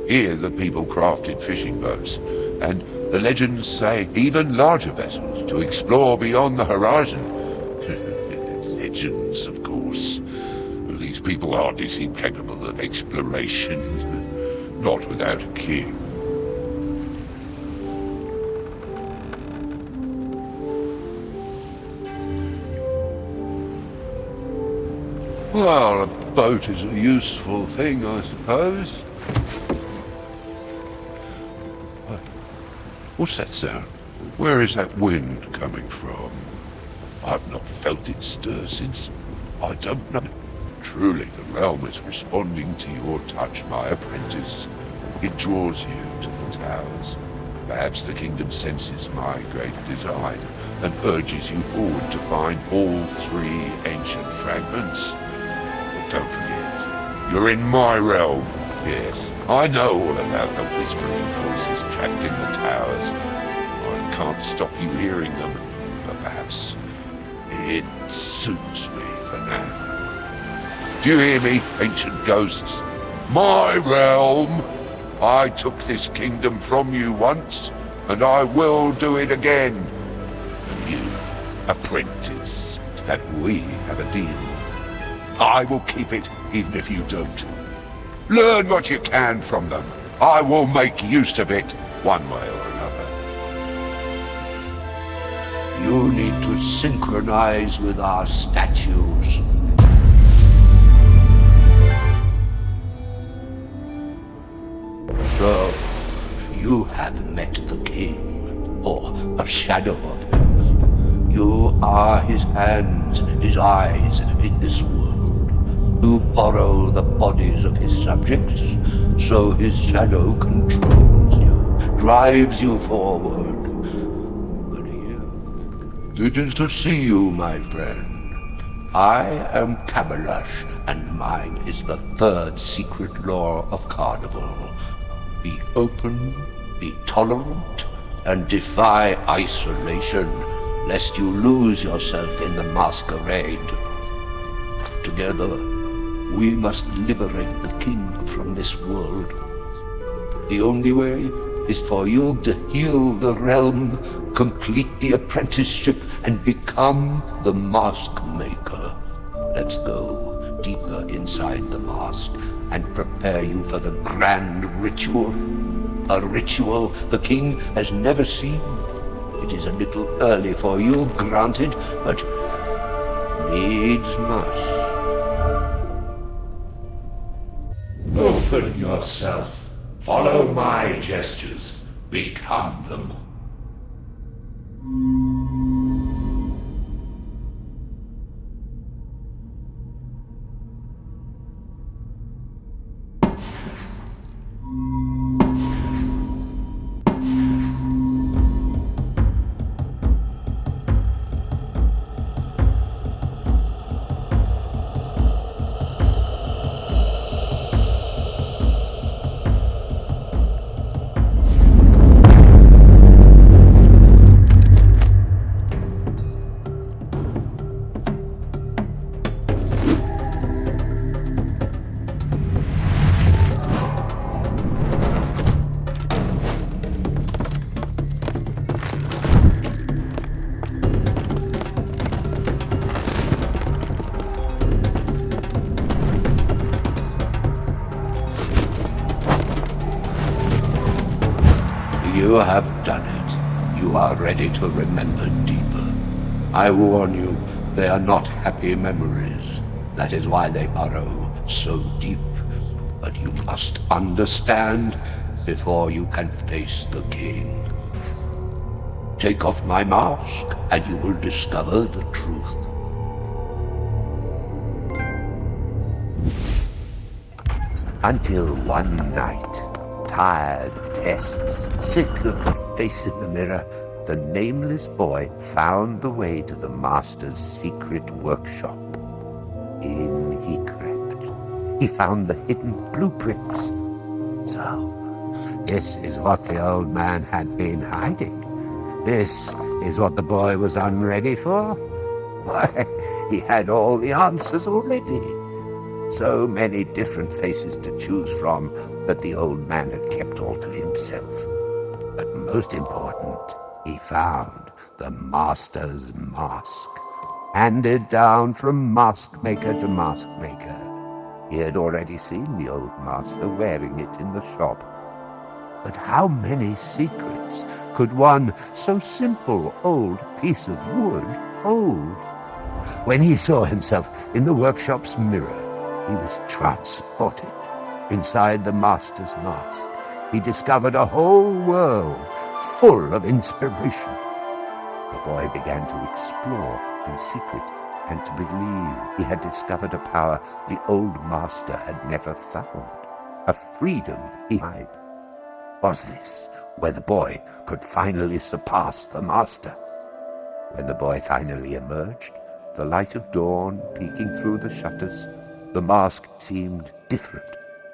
Here the people crafted fishing boats, and the legends say even larger vessels to explore beyond the horizon. Legends, of course. These people hardly seem capable of exploration. Not without a king. Well, a boat is a useful thing, I suppose. What's that sound? Where is that wind coming from? I've not felt it stir since... I don't know. Truly, the realm is responding to your touch, my apprentice. It draws you to the towers. Perhaps the kingdom senses my great design and urges you forward to find all three ancient fragments. But don't forget, you're in my realm. Yes, I know all about the whispering voices trapped in the towers. I can't stop you hearing them, but perhaps it suits me for now. Do you hear me, ancient ghosts? My realm! I took this kingdom from you once, and I will do it again. And you, apprentice, that we have a deal. I will keep it, even if you don't. Learn what you can from them. I will make use of it, one way or another. You need to synchronize with our statues. So, you have met the king, or a shadow of him. You are his hands, his eyes in this world. You borrow the bodies of his subjects, so his shadow controls you, drives you forward. But here, it is to see you, my friend. I am Cabalash, and mine is the third secret law of Carnival. Be open, be tolerant, and defy isolation, lest you lose yourself in the masquerade. Together, we must liberate the king from this world. The only way is for you to heal the realm, complete the apprenticeship, and become the Maskmaker. Let's go deeper inside the mask and prepare you for the grand ritual. A ritual the king has never seen. It is a little early for you, granted, but needs must. Open yourself. Follow my gestures. Become them. You have done it. You are ready to remember deeper. I warn you, they are not happy memories. That is why they burrow so deep. But you must understand before you can face the king. Take off my mask, and you will discover the truth. Until one night, tired of tests, sick of the face in the mirror, the nameless boy found the way to the master's secret workshop. In he crept. He found the hidden blueprints. So, this is what the old man had been hiding. This is what the boy was unready for. Why, he had all the answers already. So many different faces to choose from that the old man had kept all to himself. But most important, he found the master's mask, handed down from Maskmaker to Maskmaker. He had already seen the old master wearing it in the shop. But how many secrets could one so simple old piece of wood hold? When he saw himself in the workshop's mirror, he was transported. Inside the master's mask, he discovered a whole world full of inspiration. The boy began to explore in secret and to believe he had discovered a power the old master had never found, a freedom he had. Was this where the boy could finally surpass the master? When the boy finally emerged, the light of dawn peeking through the shutters, the mask seemed different,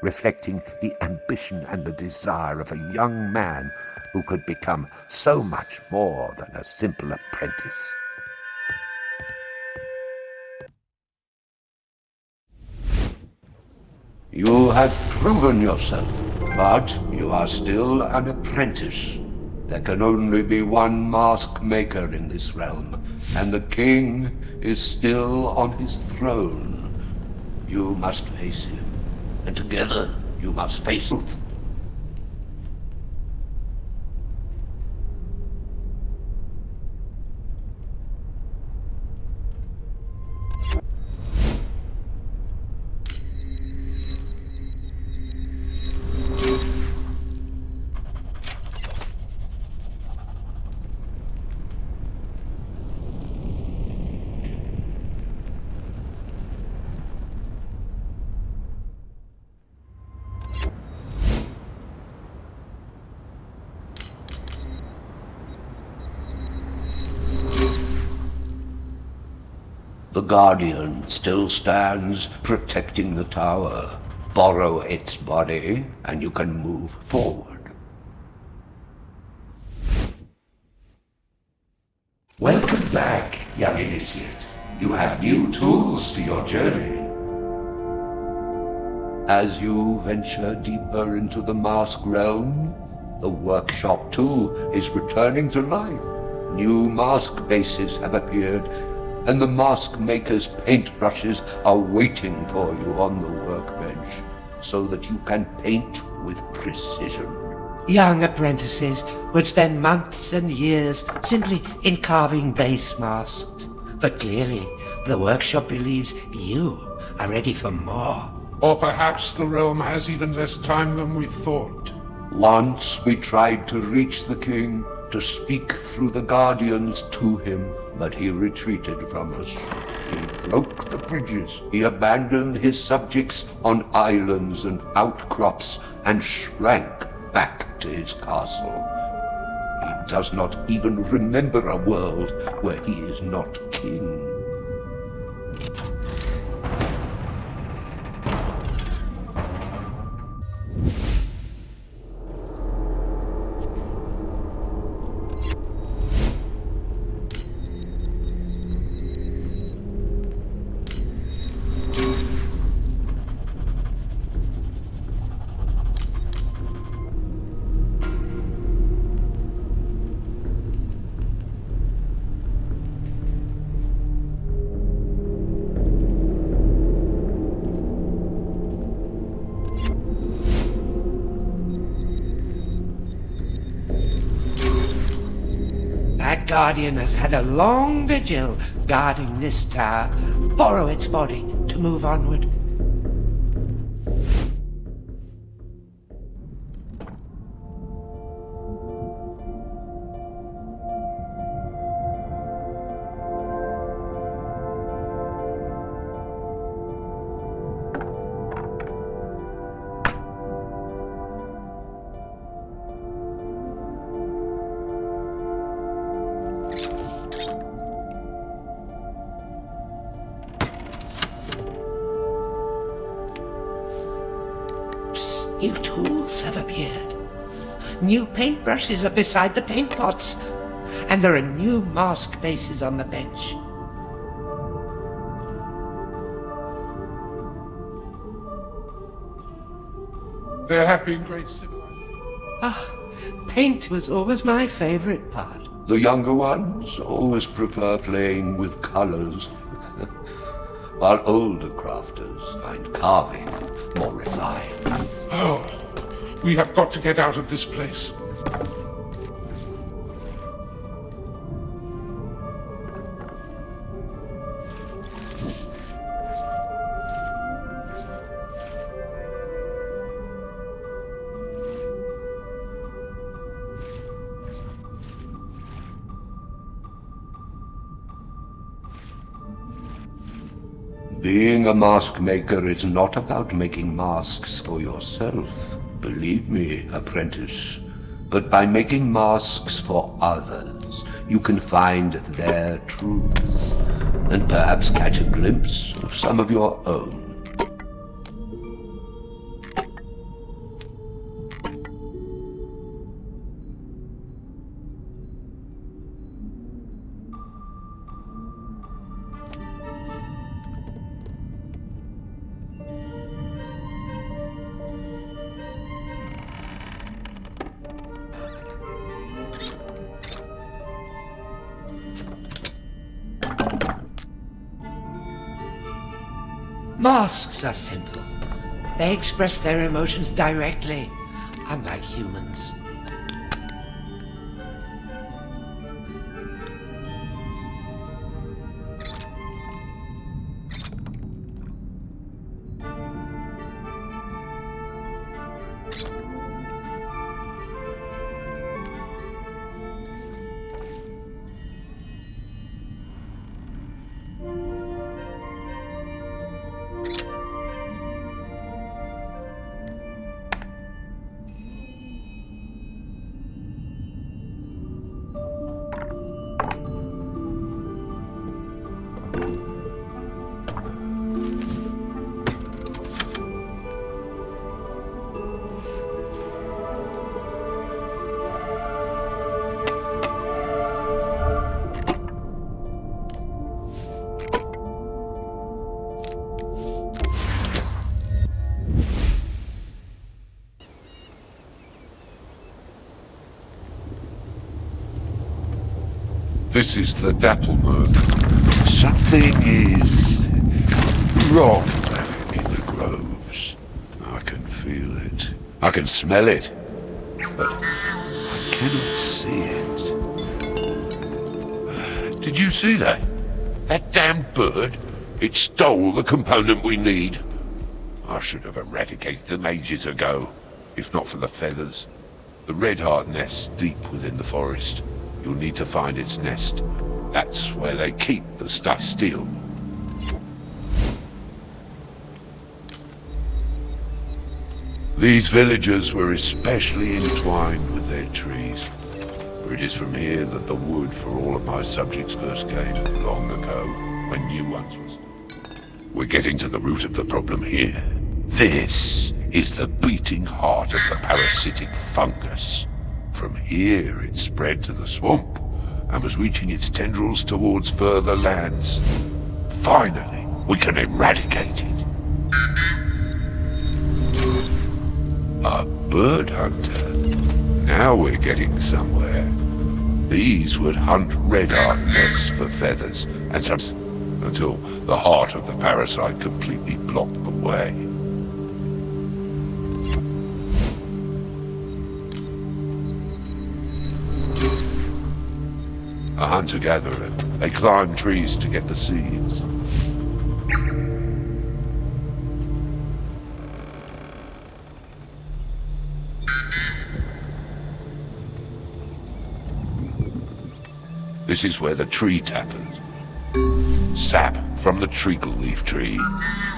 reflecting the ambition and the desire of a young man who could become so much more than a simple apprentice. You have proven yourself, but you are still an apprentice. There can only be one mask maker in this realm, and the king is still on his throne. You must face him, and together you must face truth. The Guardian still stands protecting the tower. Borrow its body, and you can move forward. Welcome back, young initiate. You have new tools for your journey. As you venture deeper into the mask realm, the workshop too is returning to life. New mask bases have appeared, and the mask maker's paintbrushes are waiting for you on the workbench, so that you can paint with precision. Young apprentices would spend months and years simply in carving base masks. But clearly, the workshop believes you are ready for more. Or perhaps the realm has even less time than we thought. Once we tried to reach the king, to speak through the Guardians to him, but he retreated from us. He broke the bridges. He abandoned his subjects on islands and outcrops and shrank back to his castle. He does not even remember a world where he is not king. Guardian has had a long vigil guarding this tower. Borrow its body to move onward. New tools have appeared. New paintbrushes are beside the paint pots, and there are new mask bases on the bench. There have been great civilizations. Paint was always my favorite part. The younger ones always prefer playing with colors, while older crafters find carving more refined. Oh, we have got to get out of this place. Being a mask maker is not about making masks for yourself, believe me, apprentice. But by making masks for others, you can find their truths, and perhaps catch a glimpse of some of your own. Masks are simple. They express their emotions directly, unlike humans. This is the Dapplemerk. Something is wrong in the groves. I can feel it. I can smell it. But I cannot see it. Did you see that? That damned bird? It stole the component we need. I should have eradicated them ages ago, if not for the feathers. The red heart nest's deep within the forest. You'll need to find its nest. That's where they keep the stuff still. These villagers were especially entwined with their trees. For it is from here that the wood for all of my subjects first came, long ago, when new ones was. We're getting to the root of the problem here. This is the beating heart of the parasitic fungus. From here it spread to the swamp and was reaching its tendrils towards further lands. Finally, we can eradicate it. A bird hunter. Now we're getting somewhere. These would hunt red heart nests for feathers and some until the heart of the parasite completely blocked the way. hunter-gatherer. They climb trees to get the seeds. This is where the tree tappers. Sap from the treacle leaf tree.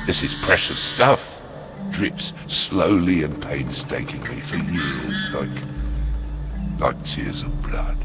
This is precious stuff. Drips slowly and painstakingly for years, like tears of blood.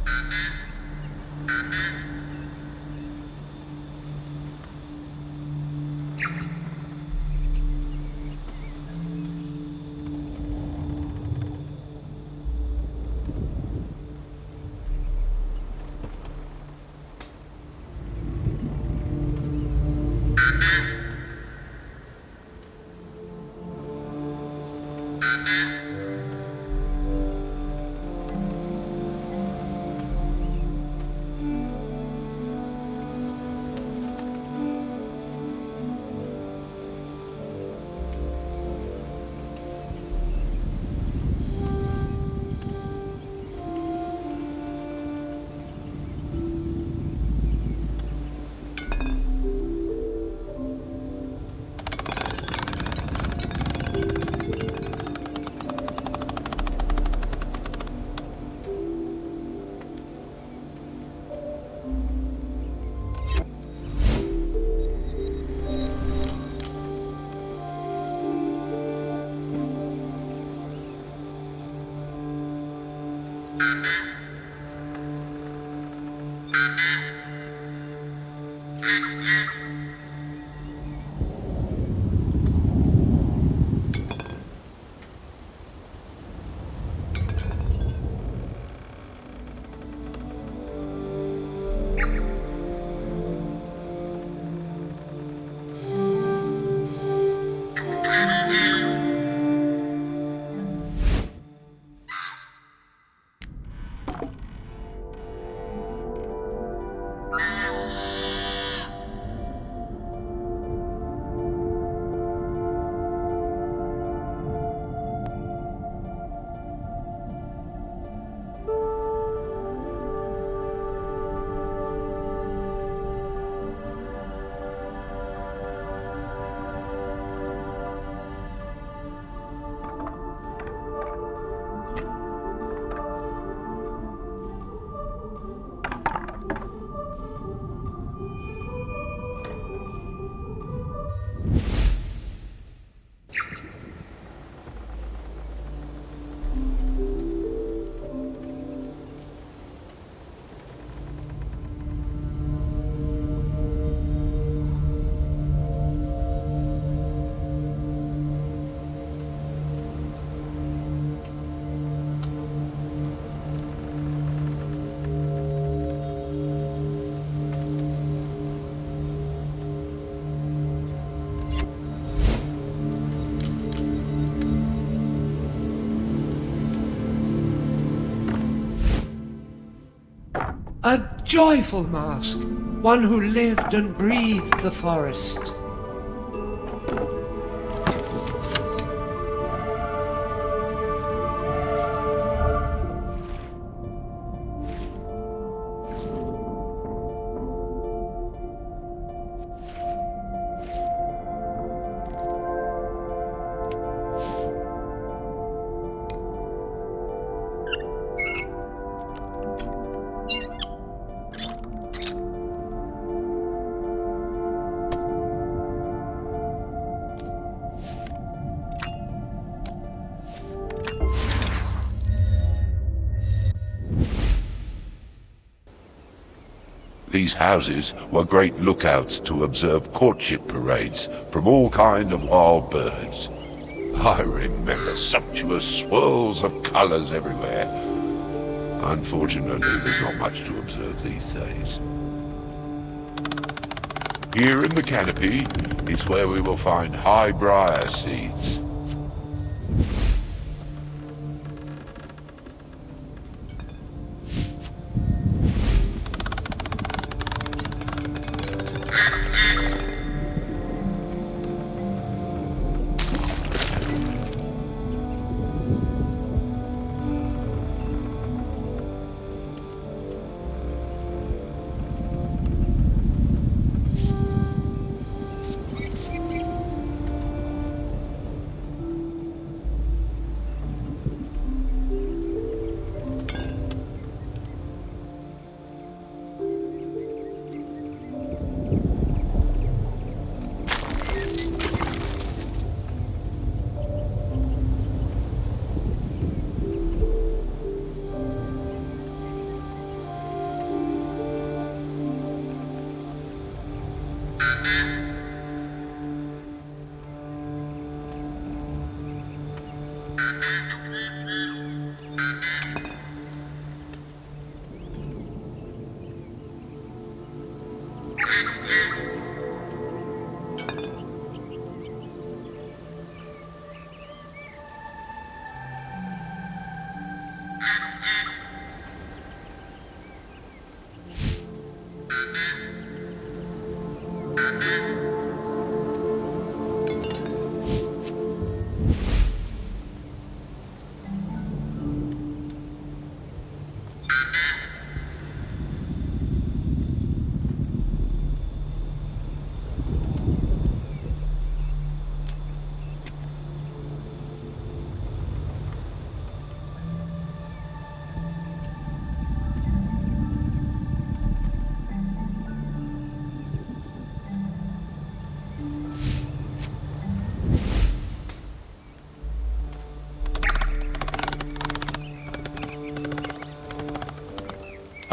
A joyful mask, one who lived and breathed the forest. These houses were great lookouts to observe courtship parades from all kind of wild birds. I remember sumptuous swirls of colours everywhere. Unfortunately, there's not much to observe these days. Here in the canopy is where we will find high briar seeds.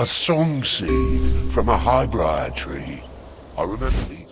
A song seed from a highbriar tree. I remember these.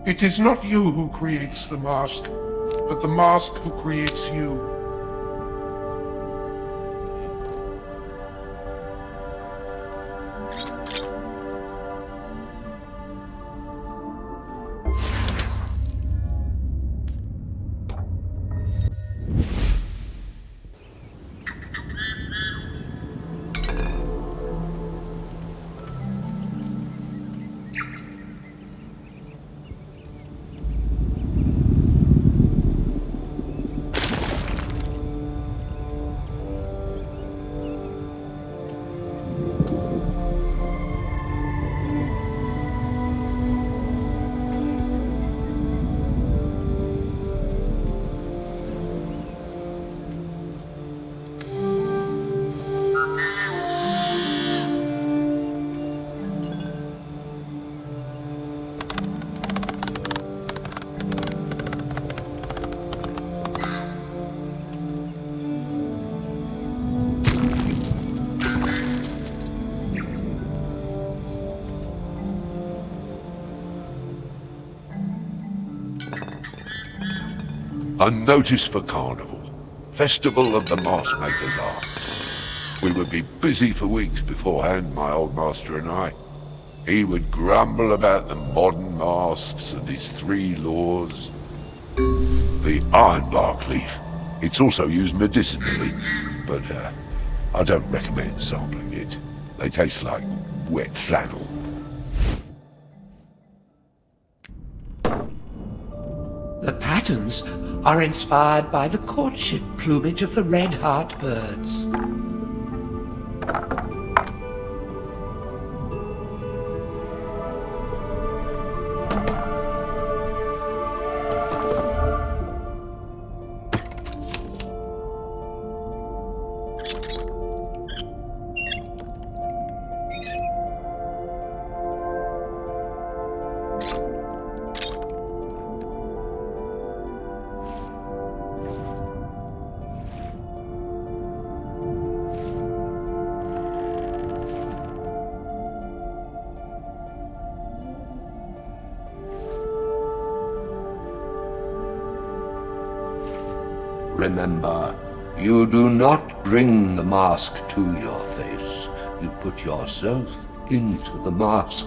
It is not you who creates the mask, but the mask who creates you. Unnoticed for Carnival. Festival of the Maskmaker's Art. We would be busy for weeks beforehand, my old master and I. He would grumble about the modern masks and his 3 laws. The ironbark leaf. It's also used medicinally, but I don't recommend sampling it. They taste like wet flannel. The patterns are inspired by the courtship plumage of the red heart birds. Remember, You do not bring the mask to your face. You put yourself into the mask.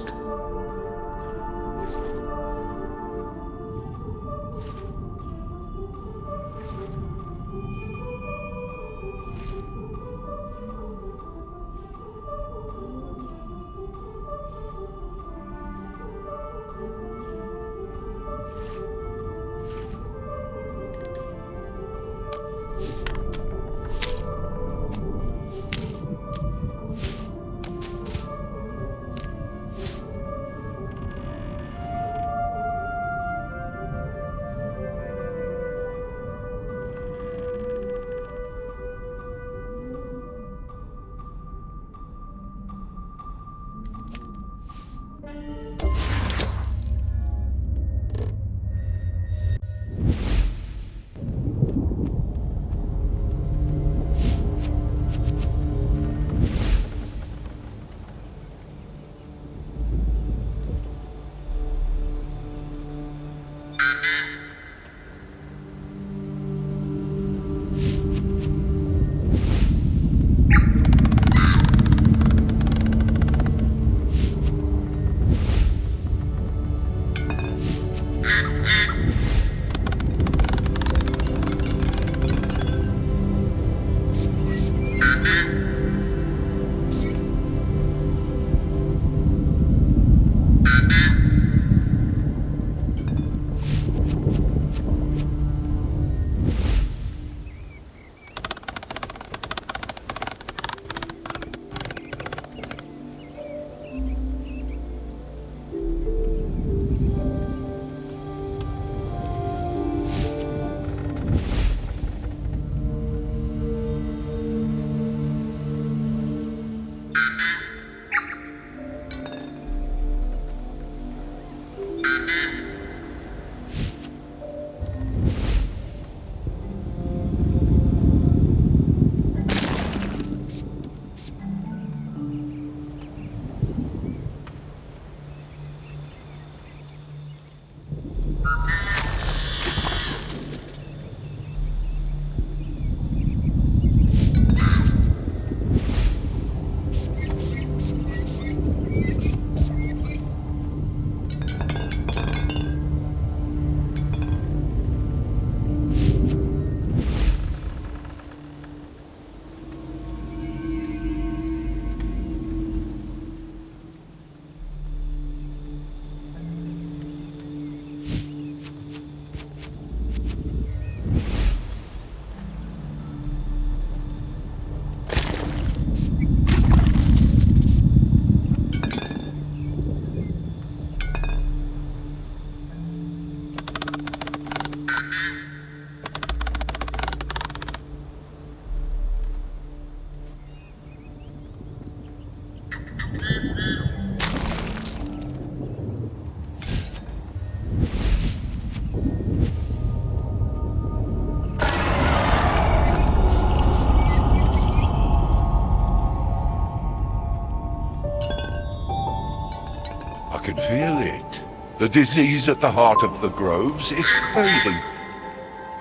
I can feel it. The disease at the heart of the groves is fading.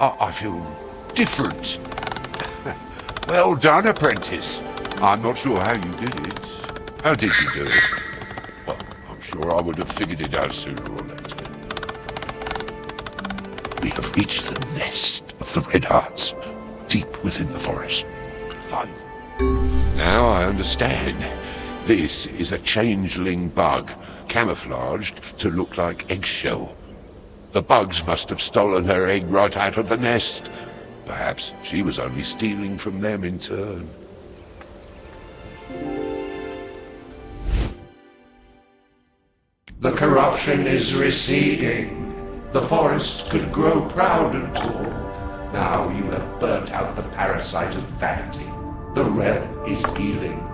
I feel different. Well done, apprentice. I'm not sure how you did it. How did you do it? Well, I'm sure I would have figured it out sooner or later. We have reached the nest of the Red Hearts, deep within the forest. Fine. Now I understand. This is a changeling bug, camouflaged to look like eggshell. The bugs must have stolen her egg right out of the nest. Perhaps she was only stealing from them in turn. The corruption is receding. The forest could grow proud and tall. Now you have burnt out the parasite of vanity. The realm is healing.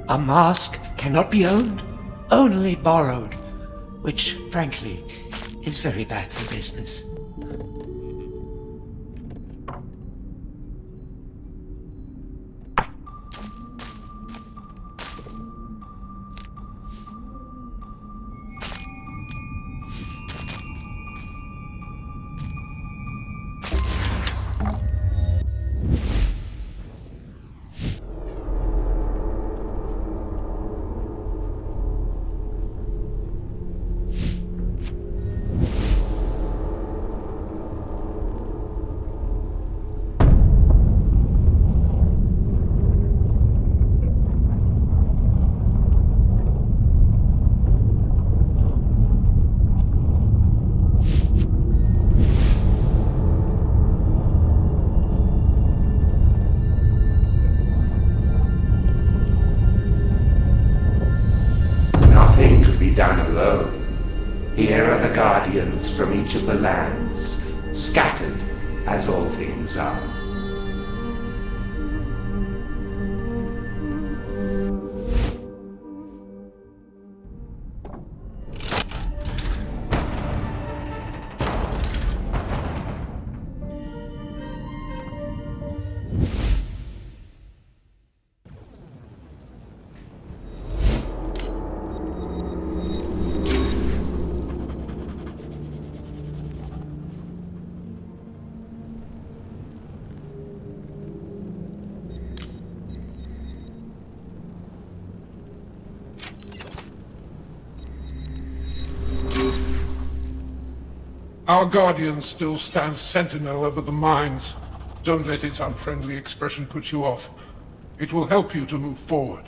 A mask cannot be owned, only borrowed, which, frankly, is very bad for business. Nothing could be done alone. Here are the guardians from each of the lands, scattered as all things are. Our guardian still stands sentinel over the mines. Don't let its unfriendly expression put you off. It will help you to move forward.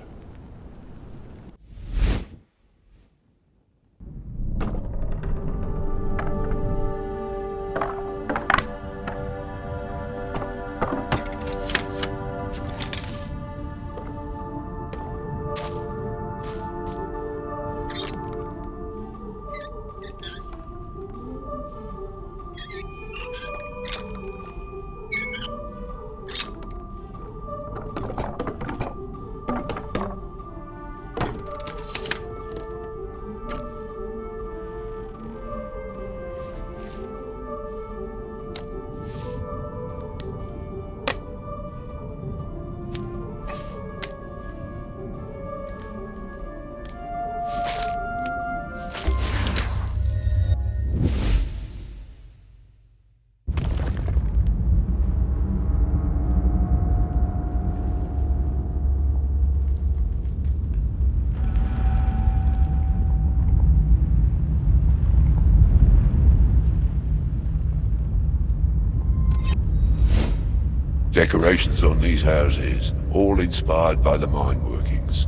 Decorations on these houses, all inspired by the mine workings.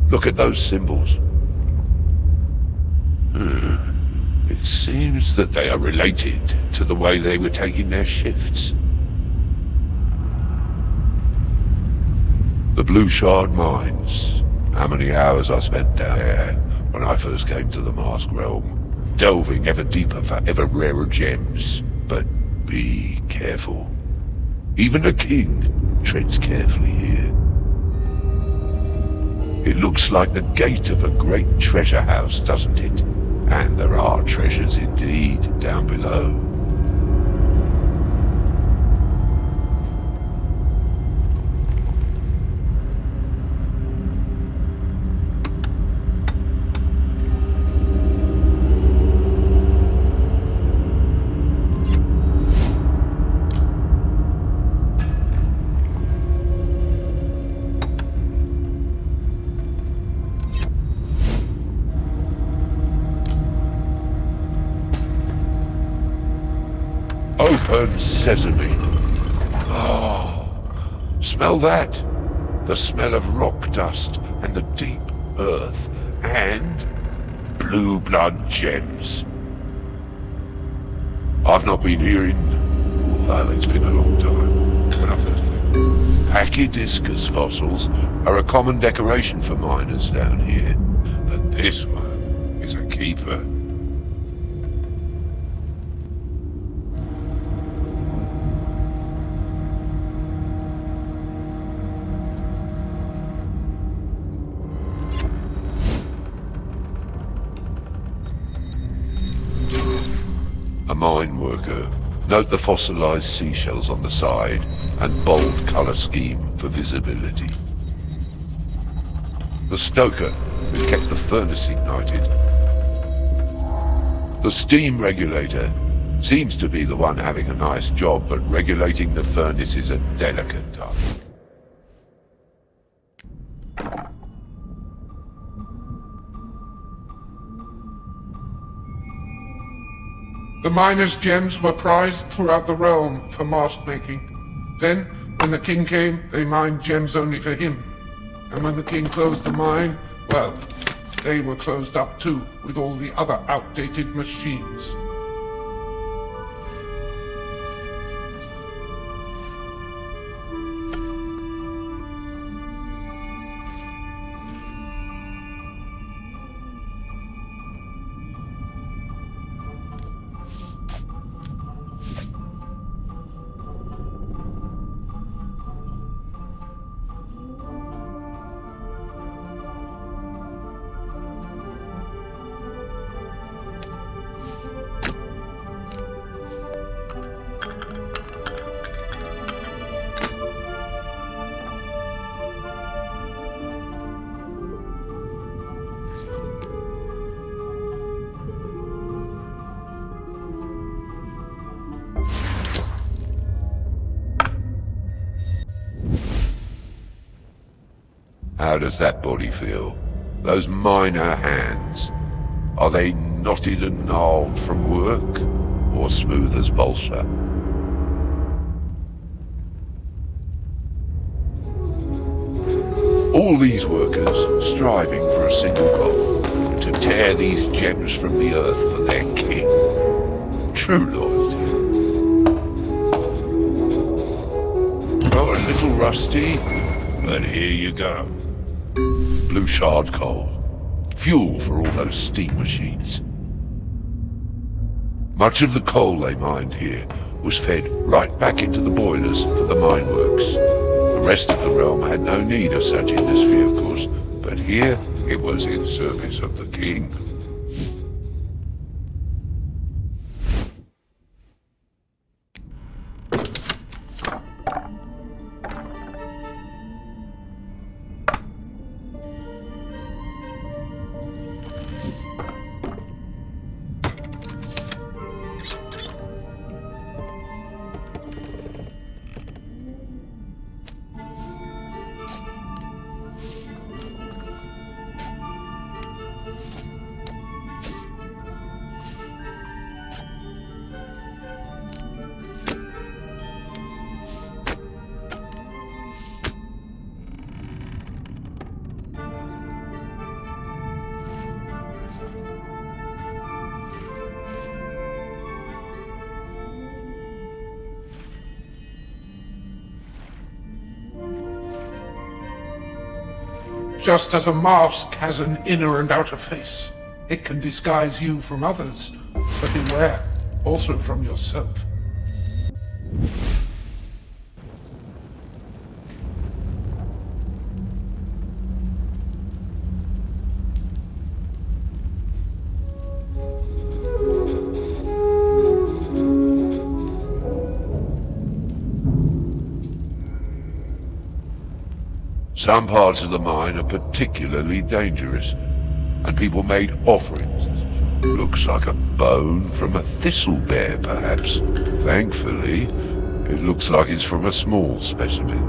Look at those symbols. It seems that they are related to the way they were taking their shifts. The Blue Shard mines. How many hours I spent down there when I first came to the Mask realm, delving ever deeper for ever rarer gems. But be careful. Even a king treads carefully here. It looks like the gate of a great treasure house, doesn't it? And there are treasures indeed down below. Open sesame. Oh, smell that. The smell of rock dust and the deep earth and blue blood gems. I've not been here well, it's been a long time when I first came. Pachydiscus fossils are a common decoration for miners down here, but this one is a keeper. A mine worker. Note the fossilized seashells on the side and bold color scheme for visibility. The stoker who kept the furnace ignited. The steam regulator seems to be the one having a nice job, but regulating the furnace is a delicate task. The miner's gems were prized throughout the realm for mask making. Then, when the king came, they mined gems only for him. And when the king closed the mine, well, they were closed up too, with all the other outdated machines. How does that body feel? Those miner hands, are they knotted and gnarled from work, or smooth as balsa? All these workers striving for a single goal, to tear these gems from the earth for their king. True loyalty. Oh, a little rusty, but here you go. Blue shard coal. Fuel for all those steam machines. Much of the coal they mined here was fed right back into the boilers for the mine works. The rest of the realm had no need of such industry, of course, but here it was in service of the king. Just as a mask has an inner and outer face, it can disguise you from others, but beware, also from yourself. Some parts of the mine are particularly dangerous, and people made offerings. Looks like a bone from a thistle bear, perhaps. Thankfully, it looks like it's from a small specimen.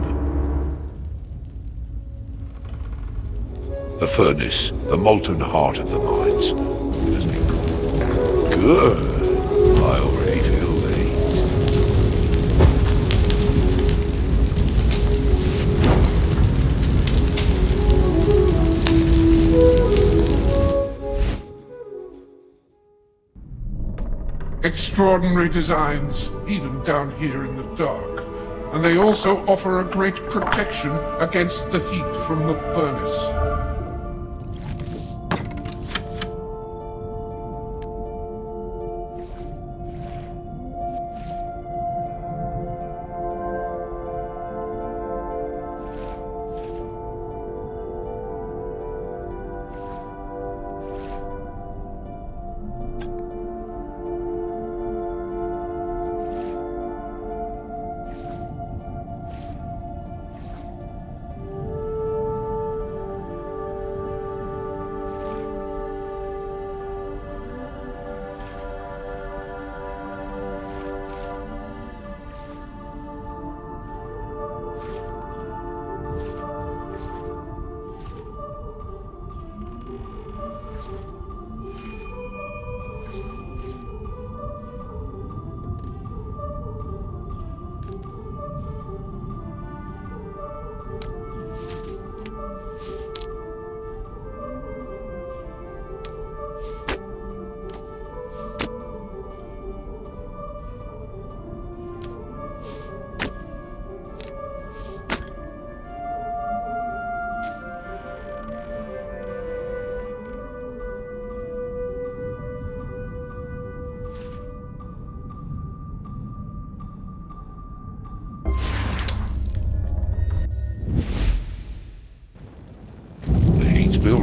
The furnace, the molten heart of the mines, has been cooled. Good. I already feel the heat. Extraordinary designs, even down here in the dark. And they also offer a great protection against the heat from the furnace.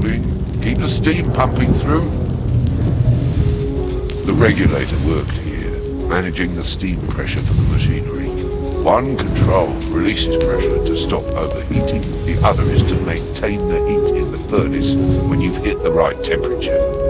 cooling. Keep the steam pumping through. The regulator worked here, managing the steam pressure for the machinery. One control releases pressure to stop overheating. The other is to maintain the heat in the furnace when you've hit the right temperature.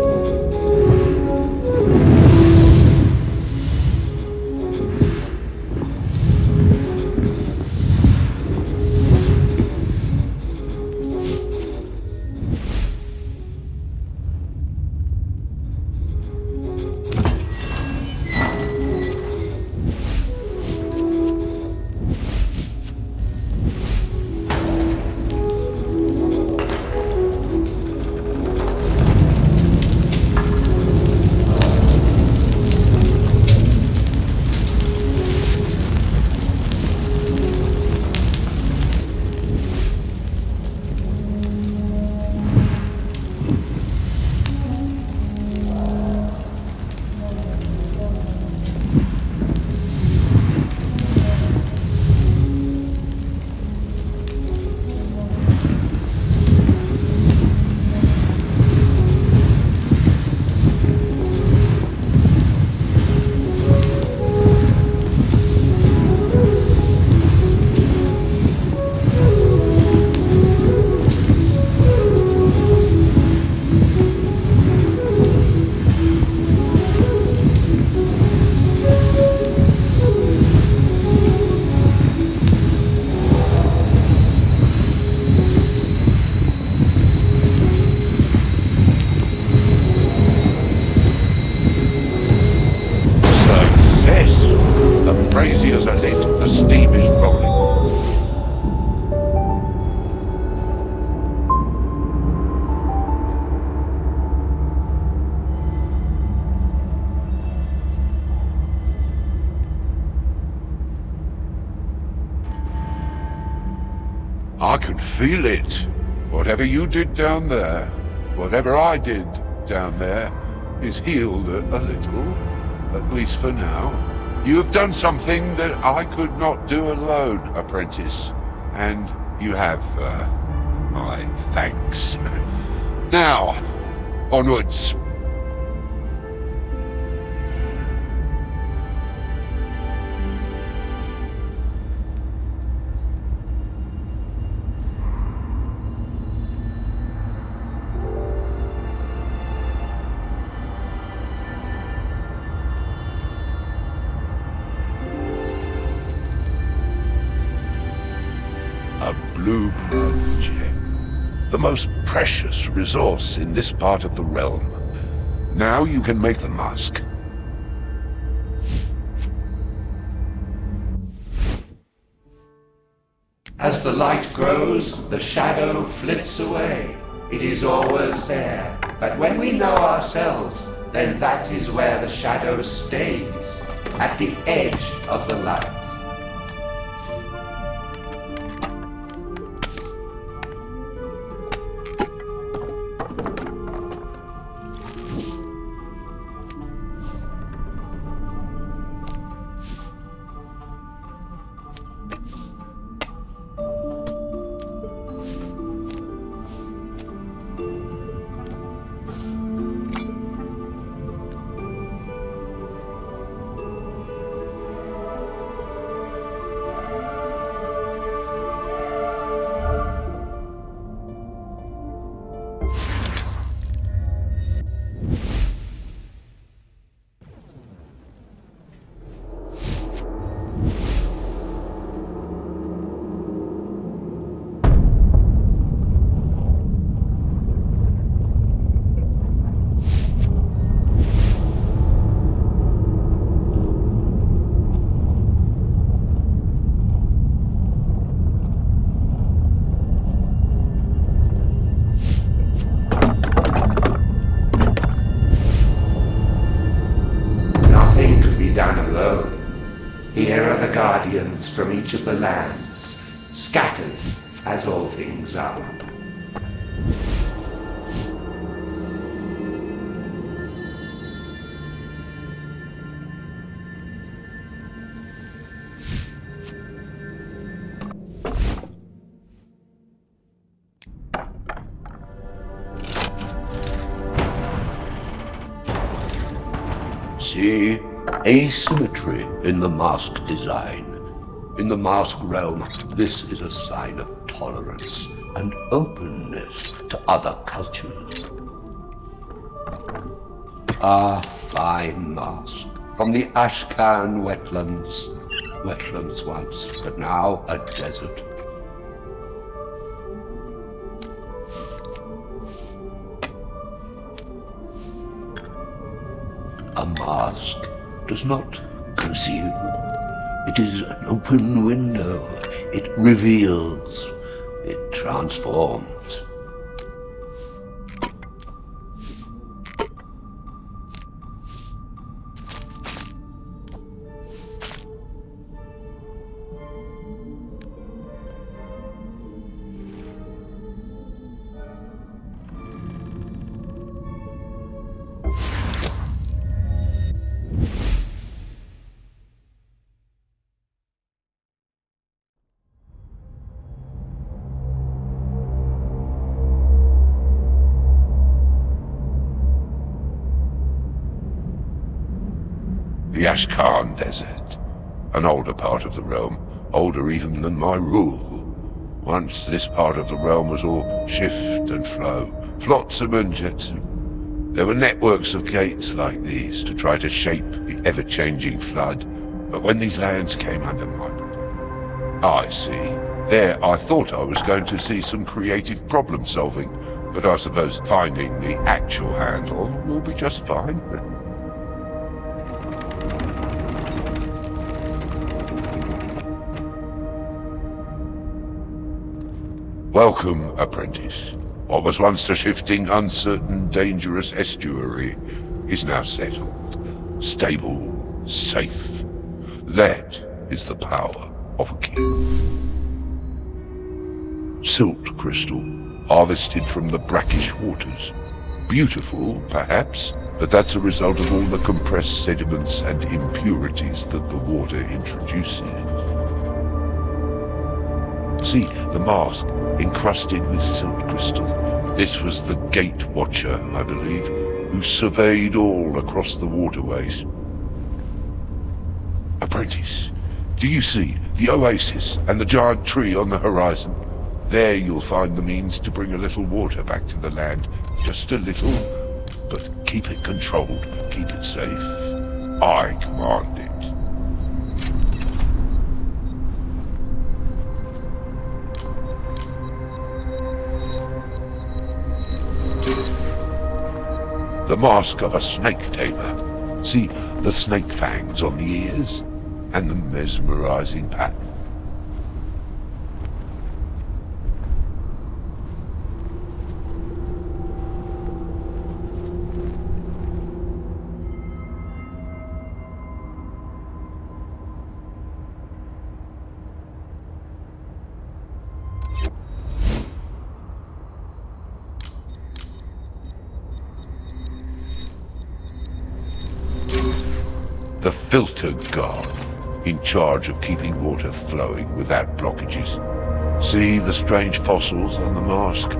Braziers are lit, the steam is rolling. I can feel it. Whatever you did down there, whatever I did down there, is healed a little, at least for now. You have done something that I could not do alone, apprentice, and you have my thanks. Now, onwards. A blue blood gem. The most precious resource in this part of the realm. Now you can make the mask. As the light grows, the shadow flits away. It is always there. But when we know ourselves, then that is where the shadow stays. At the edge of the light. Here are the guardians from each of the lands, scattered as all things are. See? Asymmetry in the mask design. In the mask realm, this is a sign of tolerance and openness to other cultures. A fine mask from the Ashcan wetlands. Wetlands once, but now a desert. A mask does not conceal. It is an open window. It reveals. It transforms. The Ashkan Desert. An older part of the realm, older even than my rule. Once this part of the realm was all shift and flow, flotsam and jetsam. There were networks of gates like these to try to shape the ever-changing flood, but when these lands came under my... I see. There I thought I was going to see some creative problem solving, but I suppose finding the actual handle will be just fine. Welcome, apprentice. What was once a shifting, uncertain, dangerous estuary is now settled, stable, safe. That is the power of a king. Silt crystal, harvested from the brackish waters. Beautiful, perhaps, but that's a result of all the compressed sediments and impurities that the water introduces. See, the mask, encrusted with silt crystal. This was the Gate Watcher, I believe, who surveyed all across the waterways. Apprentice, do you see the oasis and the giant tree on the horizon? There you'll find the means to bring a little water back to the land. Just a little, but keep it controlled, keep it safe. I command it. The mask of a snake tamer. See the snake fangs on the ears and the mesmerizing pattern. The filter guard, in charge of keeping water flowing without blockages. See the strange fossils on the mask?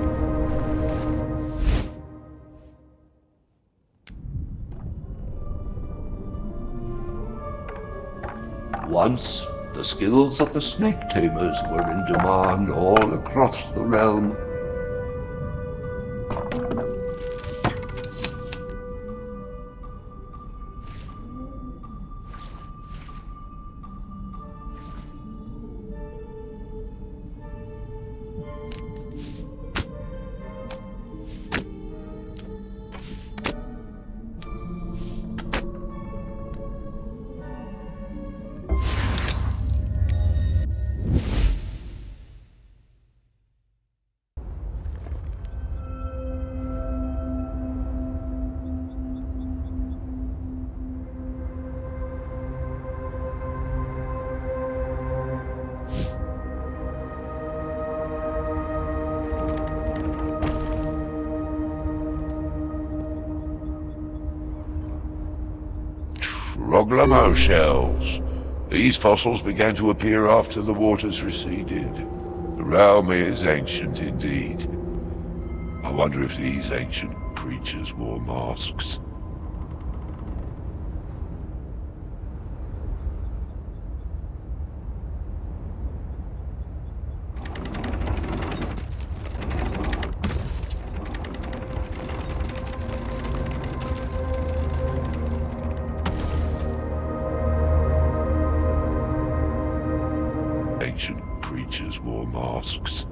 Once, the skills of the snake tamers were in demand all across the realm. Roglamo shells. These fossils began to appear after the waters receded. The realm is ancient indeed. I wonder if these ancient creatures wore masks. masks.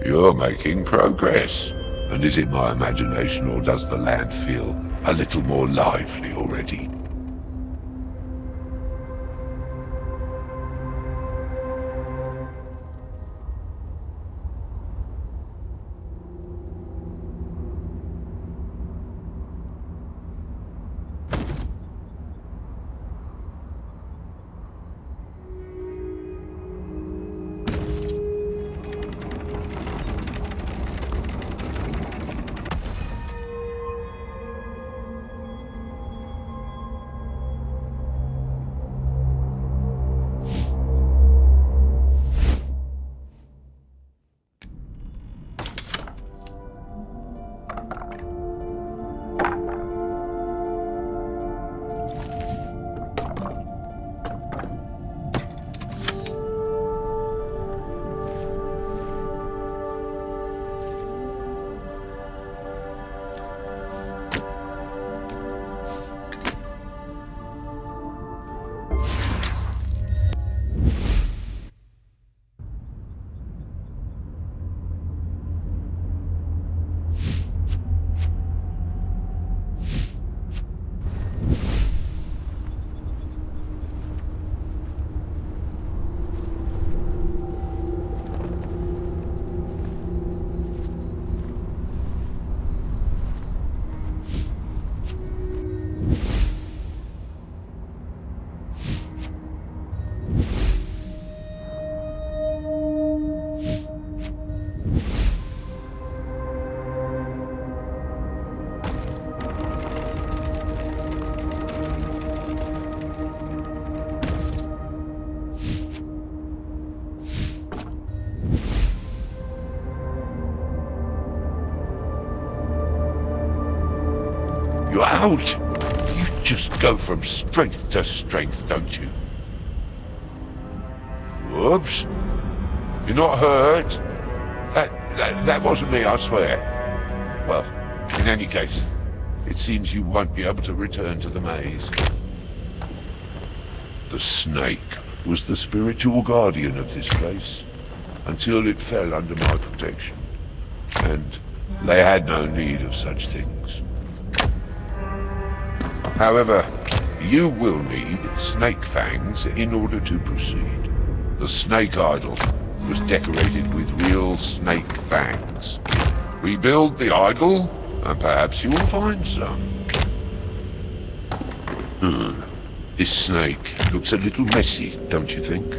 You're making progress. And is it my imagination, or does the land feel a little more lively already? You're out! You just go from strength to strength, don't you? Whoops. You're not hurt? That wasn't me, I swear. Well, in any case, it seems you won't be able to return to the maze. The snake was the spiritual guardian of this place, until it fell under my protection. And they had no need of such things. However, you will need snake fangs in order to proceed. The snake idol was decorated with real snake fangs. Rebuild the idol, and perhaps you will find some. This snake looks a little messy, don't you think?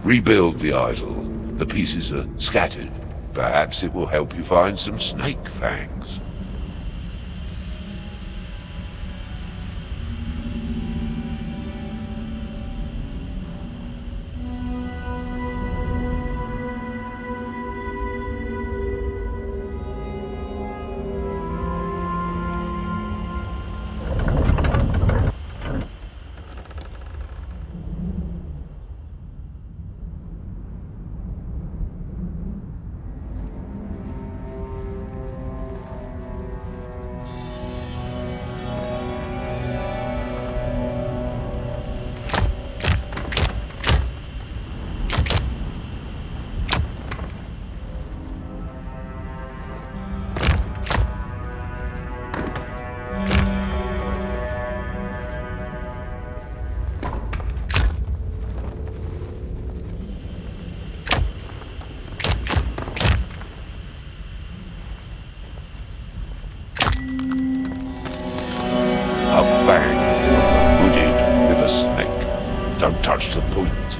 Rebuild the idol. The pieces are scattered. Perhaps it will help you find some snake fangs. Don't touch the point.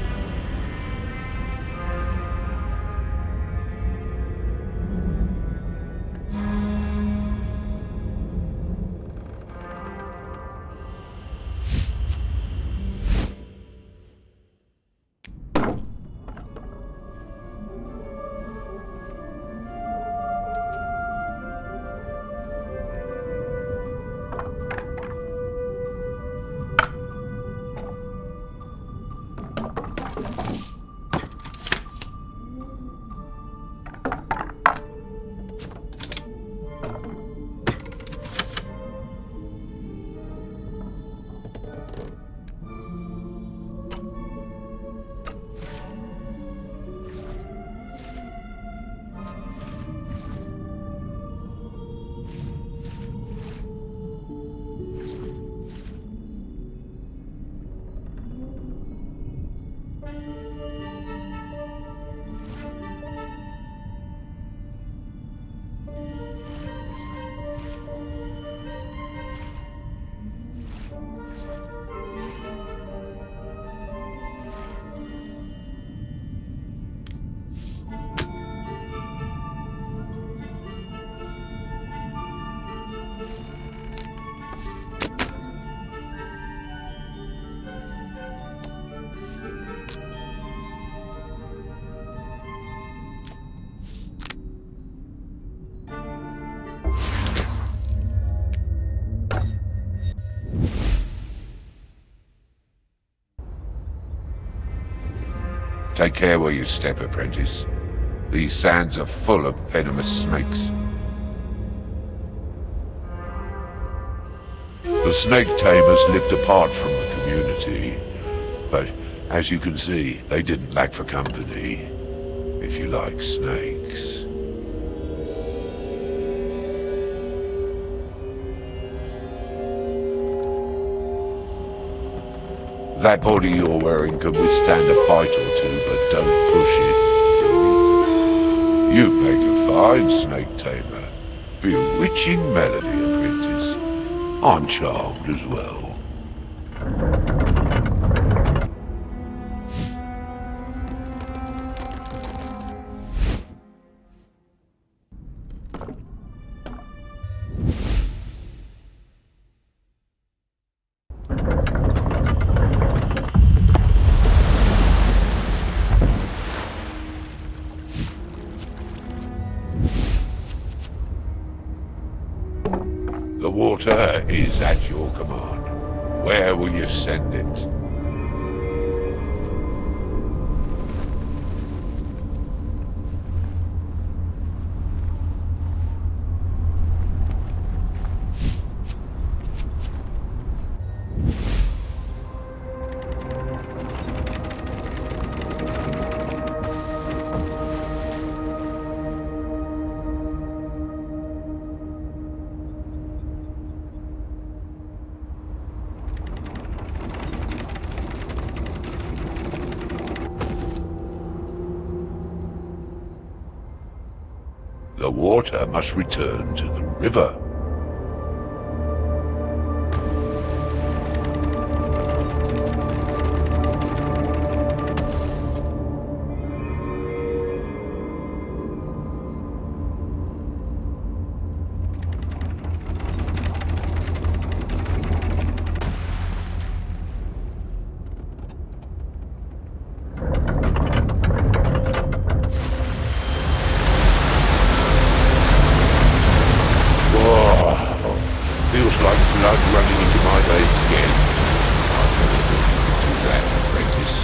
Take care where you step, apprentice. These sands are full of venomous snakes. The snake tamers lived apart from the community, but as you can see, they didn't lack for company, if you like snakes. That body you're wearing can withstand a bite or two, but don't push it. You make a fine snake tamer. Bewitching melody, apprentice. I'm charmed as well. The water is at your command. Where will you send it? The water must return to the river. Feels like blood running into my veins again. I never thought you could do that, apprentice.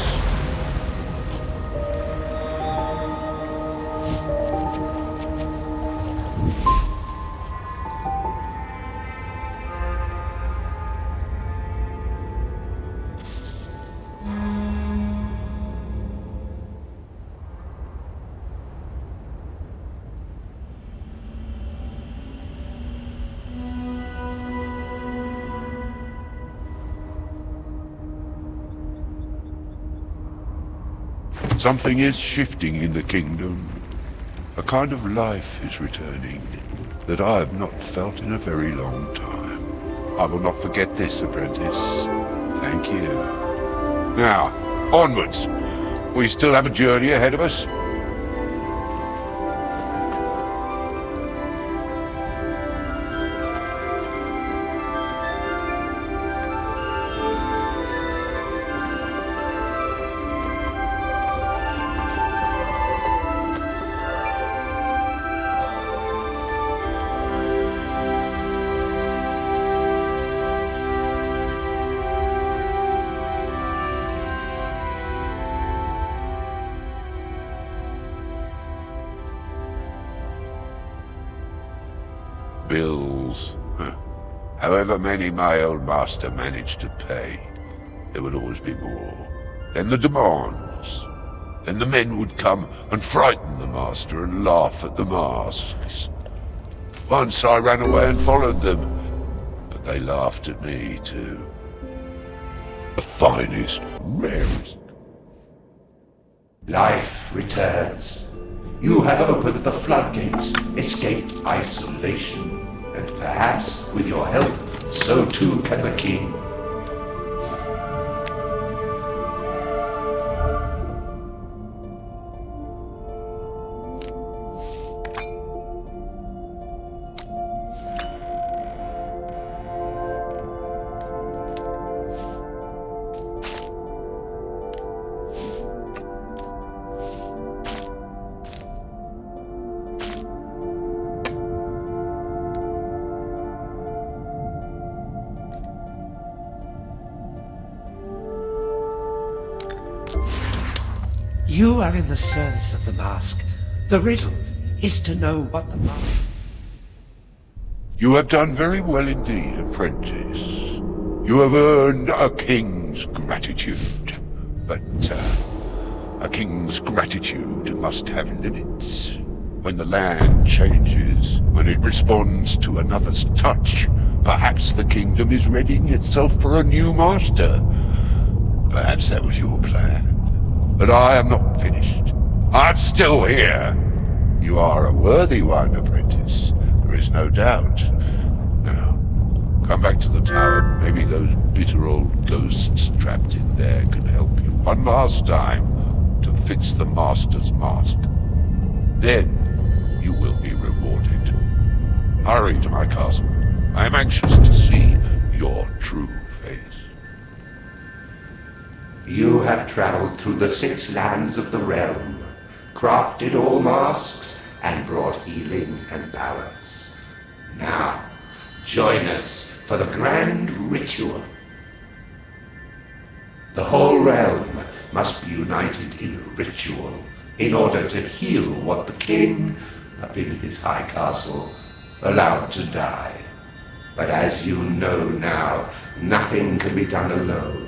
Something is shifting in the kingdom. A kind of life is returning that I have not felt in a very long time. I will not forget this, apprentice. Thank you. Now, onwards. We still have a journey ahead of us. Bills. However many my old master managed to pay, there would always be more. Then the demands. Then the men would come and frighten the master and laugh at the masks. Once I ran away and followed them, but they laughed at me too. The finest, rarest. Life returns. You have opened the floodgates, escaped isolation, and perhaps, with your help, so too can the king. You are in the service of the mask. The riddle is to know what the mask... You have done very well indeed, apprentice. You have earned a king's gratitude. But, a king's gratitude must have limits. When the land changes, when it responds to another's touch, perhaps the kingdom is readying itself for a new master. Perhaps that was your plan. But I am not finished. I'm still here. You are a worthy one, apprentice. There is no doubt. Now, come back to the tower. Maybe those bitter old ghosts trapped in there can help you one last time to fix the master's mask. Then you will be rewarded. Hurry to my castle. I am anxious to see your true face. You have traveled through the 6 lands of the realm, crafted all masks, and brought healing and balance. Now, join us for the grand ritual. The whole realm must be united in ritual in order to heal what the king, up in his high castle, allowed to die. But as you know now, nothing can be done alone.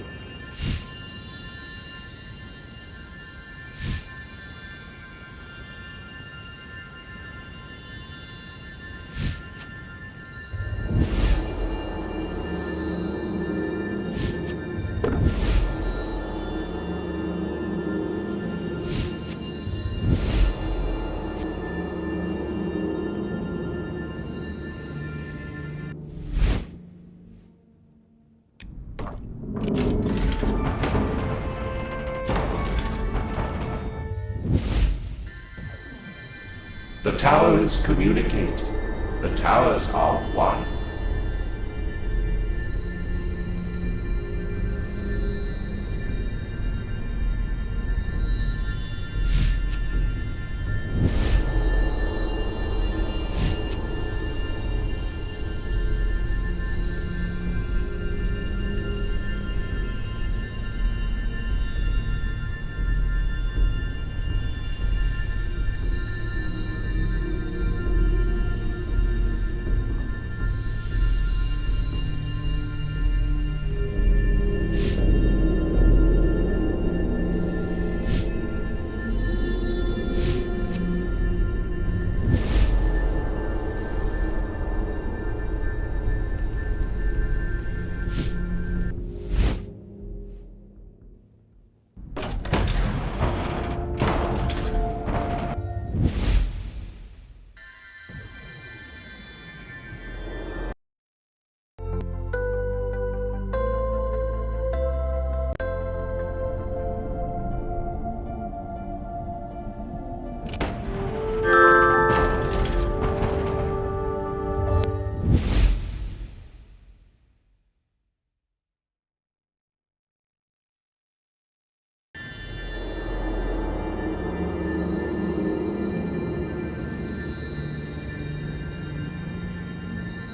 The towers communicate. The towers are one.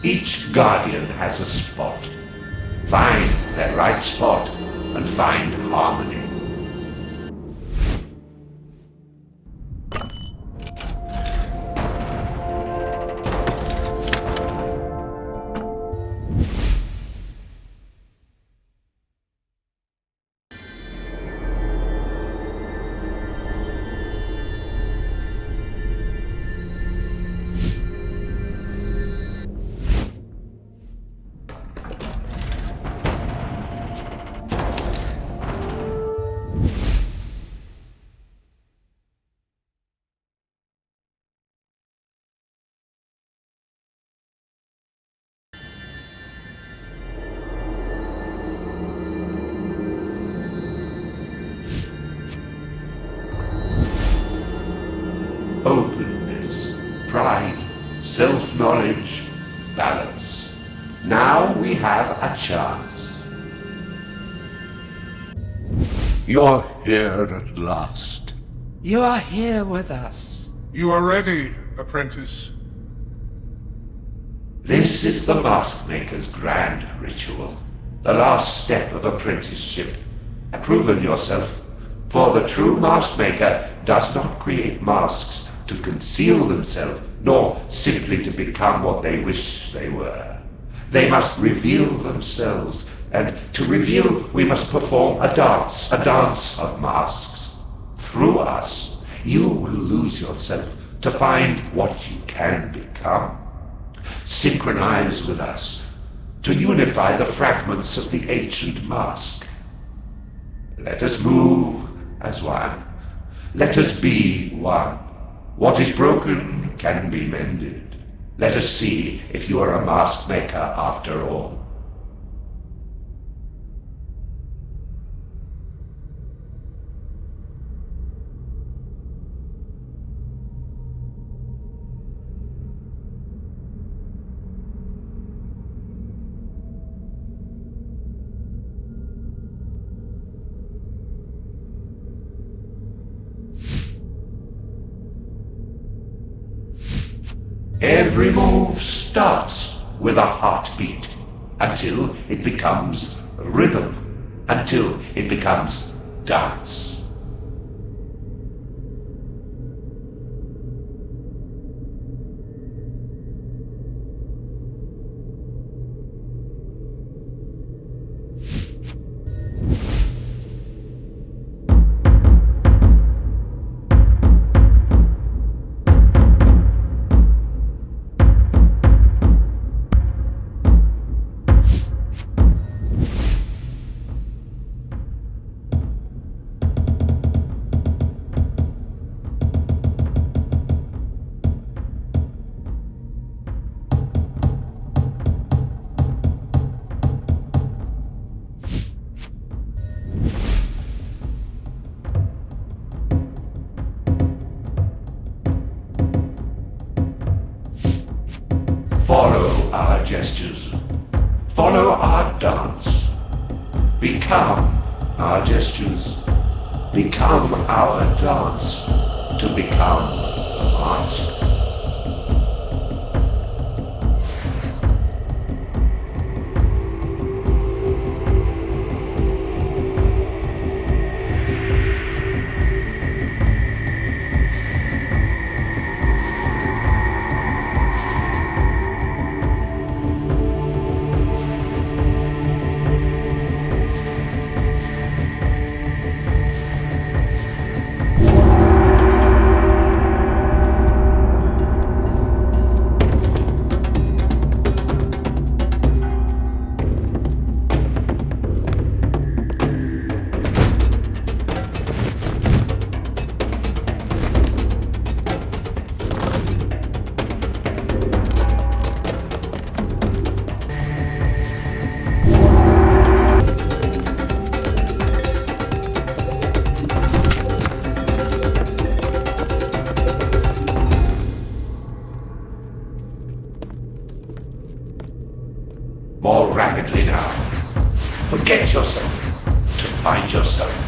Each guardian has a spot. Find that right spot and find harmony. Openness, pride, self-knowledge, balance. Now we have a chance. You're here at last. You are here with us. You are ready, apprentice. This is the Maskmaker's grand ritual, the last step of apprenticeship. Have proven yourself, for the true Maskmaker does not create masks to conceal themselves, nor simply to become what they wish they were. They must reveal themselves, and to reveal we must perform a dance of masks. Through us, you will lose yourself to find what you can become. Synchronize with us to unify the fragments of the ancient mask. Let us move as one. Let us be one. What is broken can be mended. Let us see if you are a mask maker after all. Every move starts with a heartbeat until it becomes rhythm, until it becomes dance. Follow our gestures. Follow our dance. Become our gestures. Become our dance. To become the mask. More rapidly now. Forget yourself to find yourself.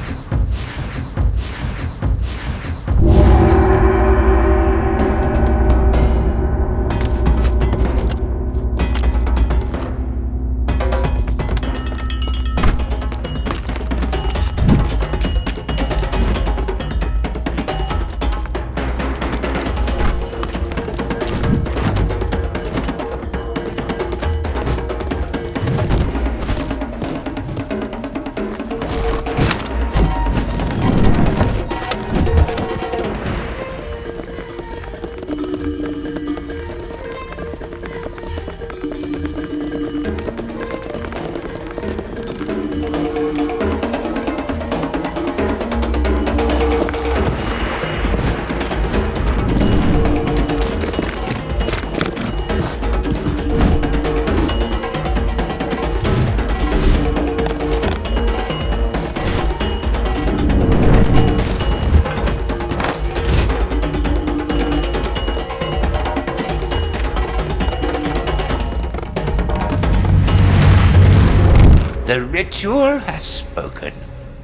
The ritual has spoken.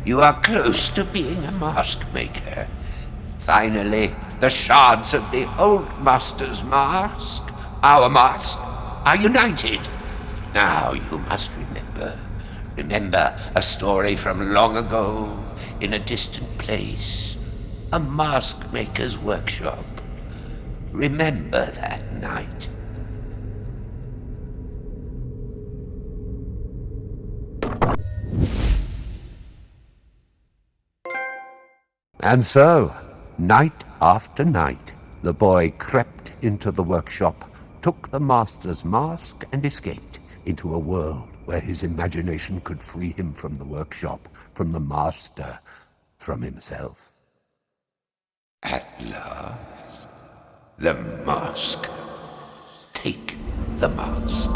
You are close to being a Maskmaker. Finally, the shards of the old master's mask, our mask, are united. Now you must remember. Remember a story from long ago, in a distant place. A Maskmaker's workshop. Remember that night. And so, night after night, the boy crept into the workshop, took the master's mask, and escaped into a world where his imagination could free him from the workshop, from the master, from himself. At last, the mask. Take the mask.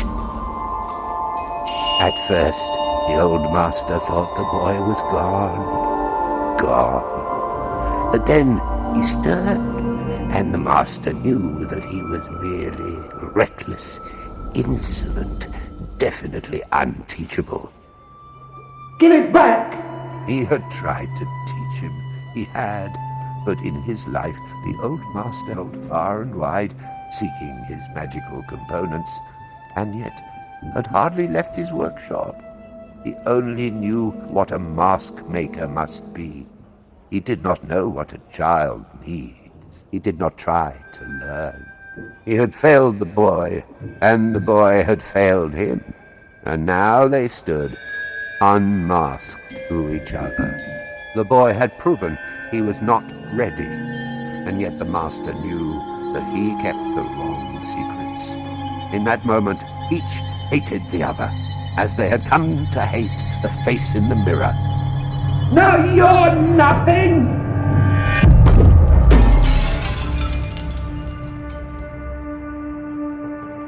At first, the old master thought the boy was gone. Gone. But then he stirred, and the master knew that he was merely reckless, insolent, definitely unteachable. Give it back! He had tried to teach him. He had. But in his life, the old master held far and wide, seeking his magical components, and yet had hardly left his workshop. He only knew what a Maskmaker must be. He did not know what a child needs. He did not try to learn. He had failed the boy, and the boy had failed him. And now they stood, unmasked to each other. The boy had proven he was not ready, and yet the master knew that he kept the wrong secrets. In that moment, each hated the other, as they had come to hate the face in the mirror. No, you're nothing!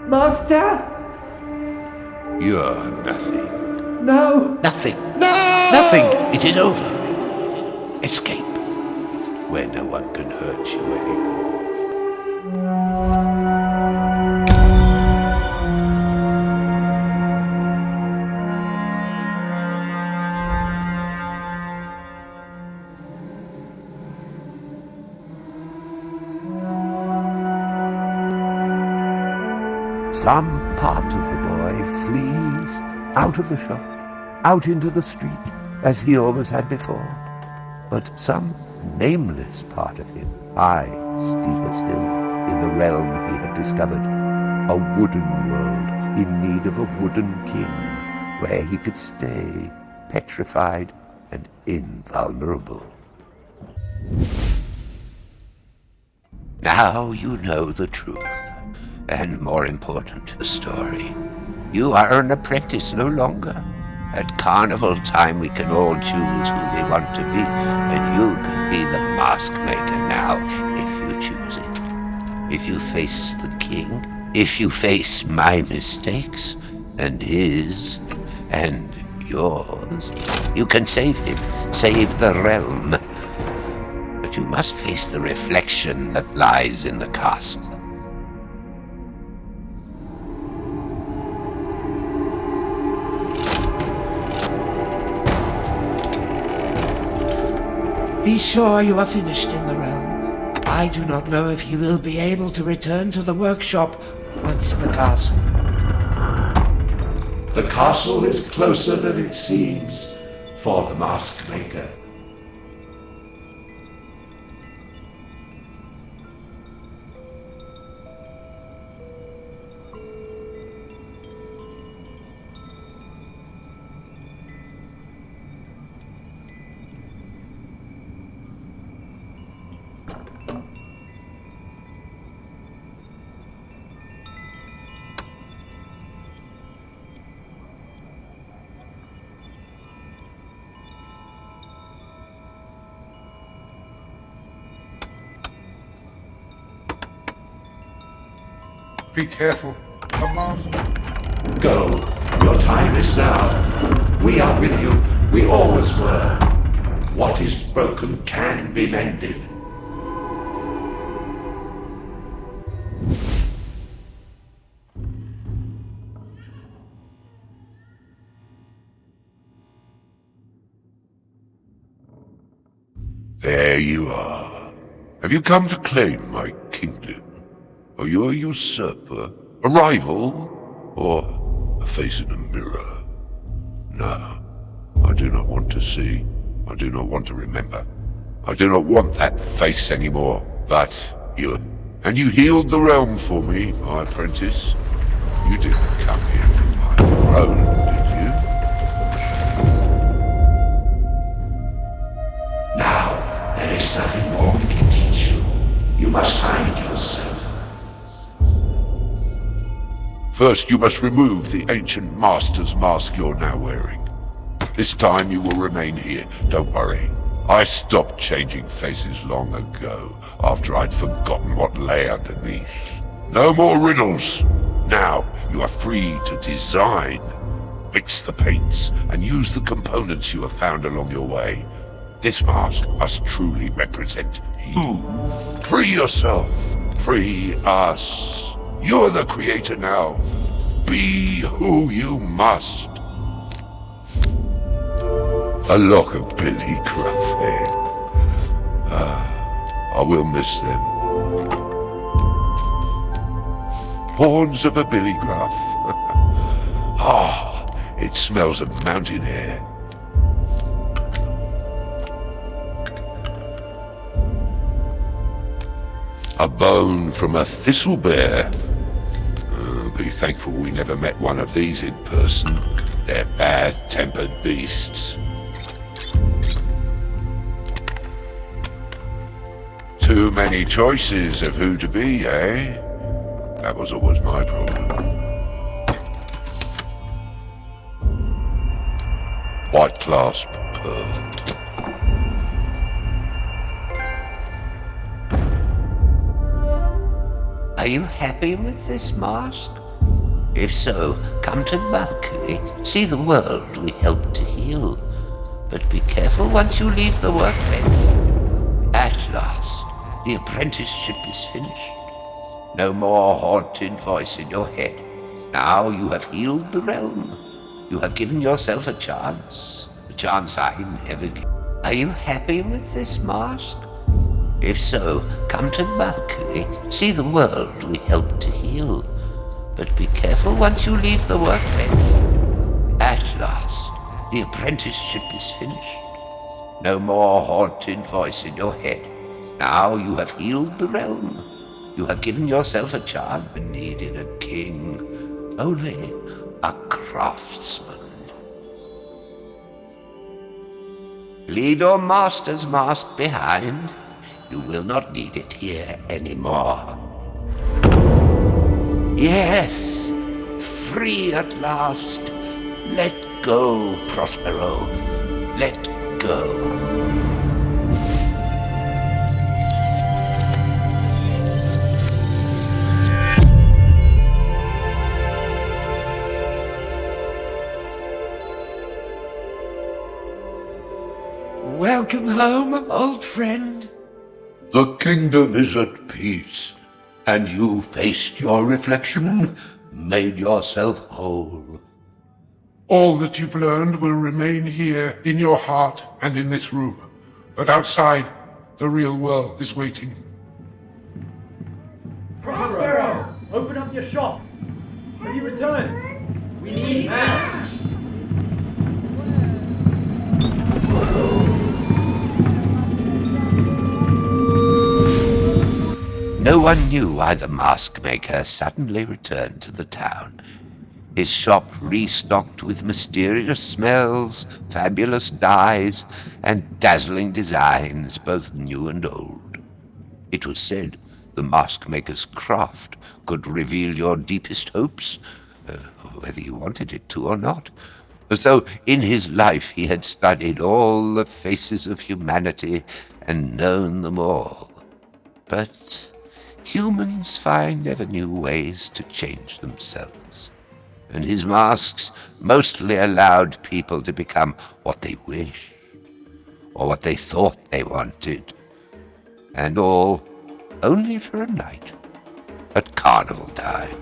Master? You're nothing. No. Nothing. No! Nothing! It is over. Escape, where no one can hurt you anymore. Some part of the boy flees out of the shop, out into the street, as he always had before. But some nameless part of him lies deeper still in the realm he had discovered, a wooden world in need of a wooden king, where he could stay petrified and invulnerable. Now you know the truth, and more important, the story. You are an apprentice no longer. At carnival time we can all choose who we want to be, and you can be the Maskmaker now, if you choose it. If you face the king, if you face my mistakes, and his, and yours, you can save him, save the realm. But you must face the reflection that lies in the castle. Be sure you are finished in the realm. I do not know if you will be able to return to the workshop once in the castle. The castle is closer than it seems for the Maskmaker. Be careful. The mask. Go. Your time is now. We are with you. We always were. What is broken can be mended. There you are. Have you come to claim my kingdom? Are you a usurper? A rival? Or a face in a mirror? No. I do not want to see. I do not want to remember. I do not want that face anymore. But you... And you healed the realm for me, my apprentice. You didn't come here from my throne, did you? Now, there is nothing more we can teach you. You must find yourself. First, you must remove the ancient master's mask you're now wearing. This time you will remain here, don't worry. I stopped changing faces long ago, after I'd forgotten what lay underneath. No more riddles! Now, you are free to design. Mix the paints, and use the components you have found along your way. This mask must truly represent you. Free yourself. Free us. You're the creator now. Be who you must. A lock of Billy Gruff hair. I will miss them. Horns of a Billy Gruff. It smells of mountain air. A bone from a thistle bear. Be thankful we never met one of these in person. They're bad-tempered beasts. Too many choices of who to be, eh? That was always my problem. White clasp pearl. Are you happy with this mask? If so, come to the balcony, see the world we helped to heal. But be careful once you leave the workbench. At last, the apprenticeship is finished. No more haunted voice in your head. Now you have healed the realm. You have given yourself a chance I never give. Are you happy with this mask? If so, come to the balcony, see the world we helped to heal. But be careful once you leave the workbench. At last, the apprenticeship is finished. No more haunted voice in your head. Now you have healed the realm. You have given yourself a chance. Needed a king, only a craftsman. Leave your master's mask behind. You will not need it here anymore. Yes, free at last. Let go, Prospero. Let go. Welcome home, old friend. The kingdom is at peace, and you faced your reflection, made yourself whole. All that you've learned will remain here in your heart and in this room. But outside, the real world is waiting. Prospero! Open up your shop! Have you returned? We need masks! No one knew why the Maskmaker suddenly returned to the town. His shop restocked with mysterious smells, fabulous dyes, and dazzling designs, both new and old. It was said the Maskmaker's craft could reveal your deepest hopes, whether you wanted it to or not, as though in his life he had studied all the faces of humanity and known them all. But humans find ever new ways to change themselves, and his masks mostly allowed people to become what they wished, or what they thought they wanted, and all only for a night at carnival time.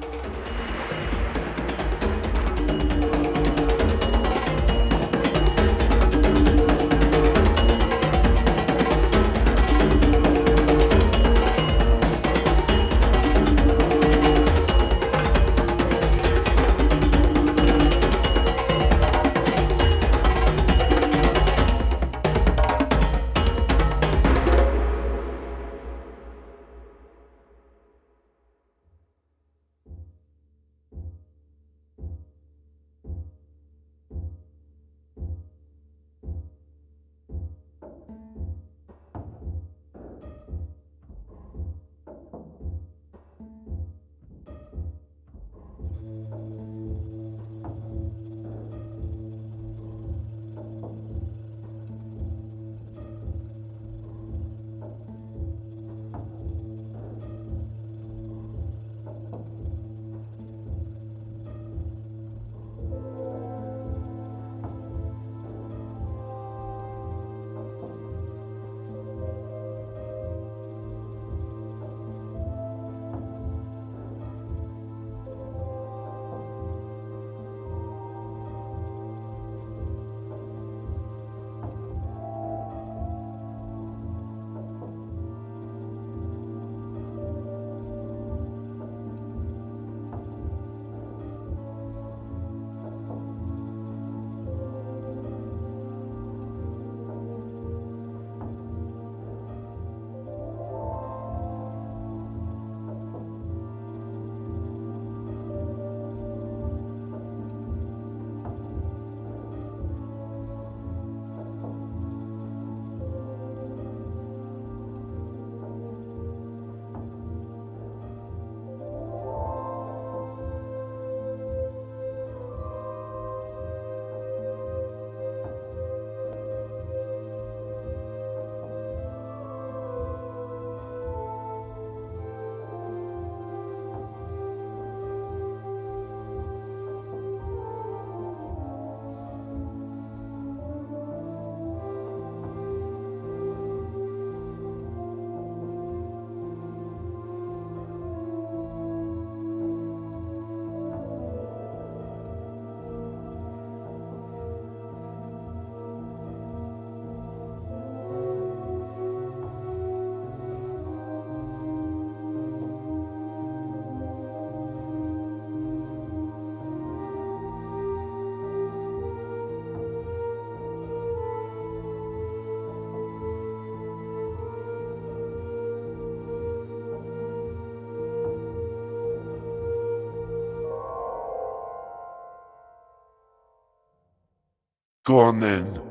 Go on then,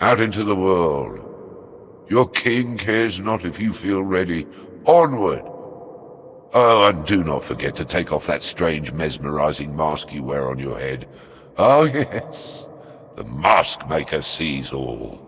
out into the world. Your king cares not if you feel ready. Onward! Oh, and do not forget to take off that strange mesmerizing mask you wear on your head. Oh yes, the Maskmaker sees all.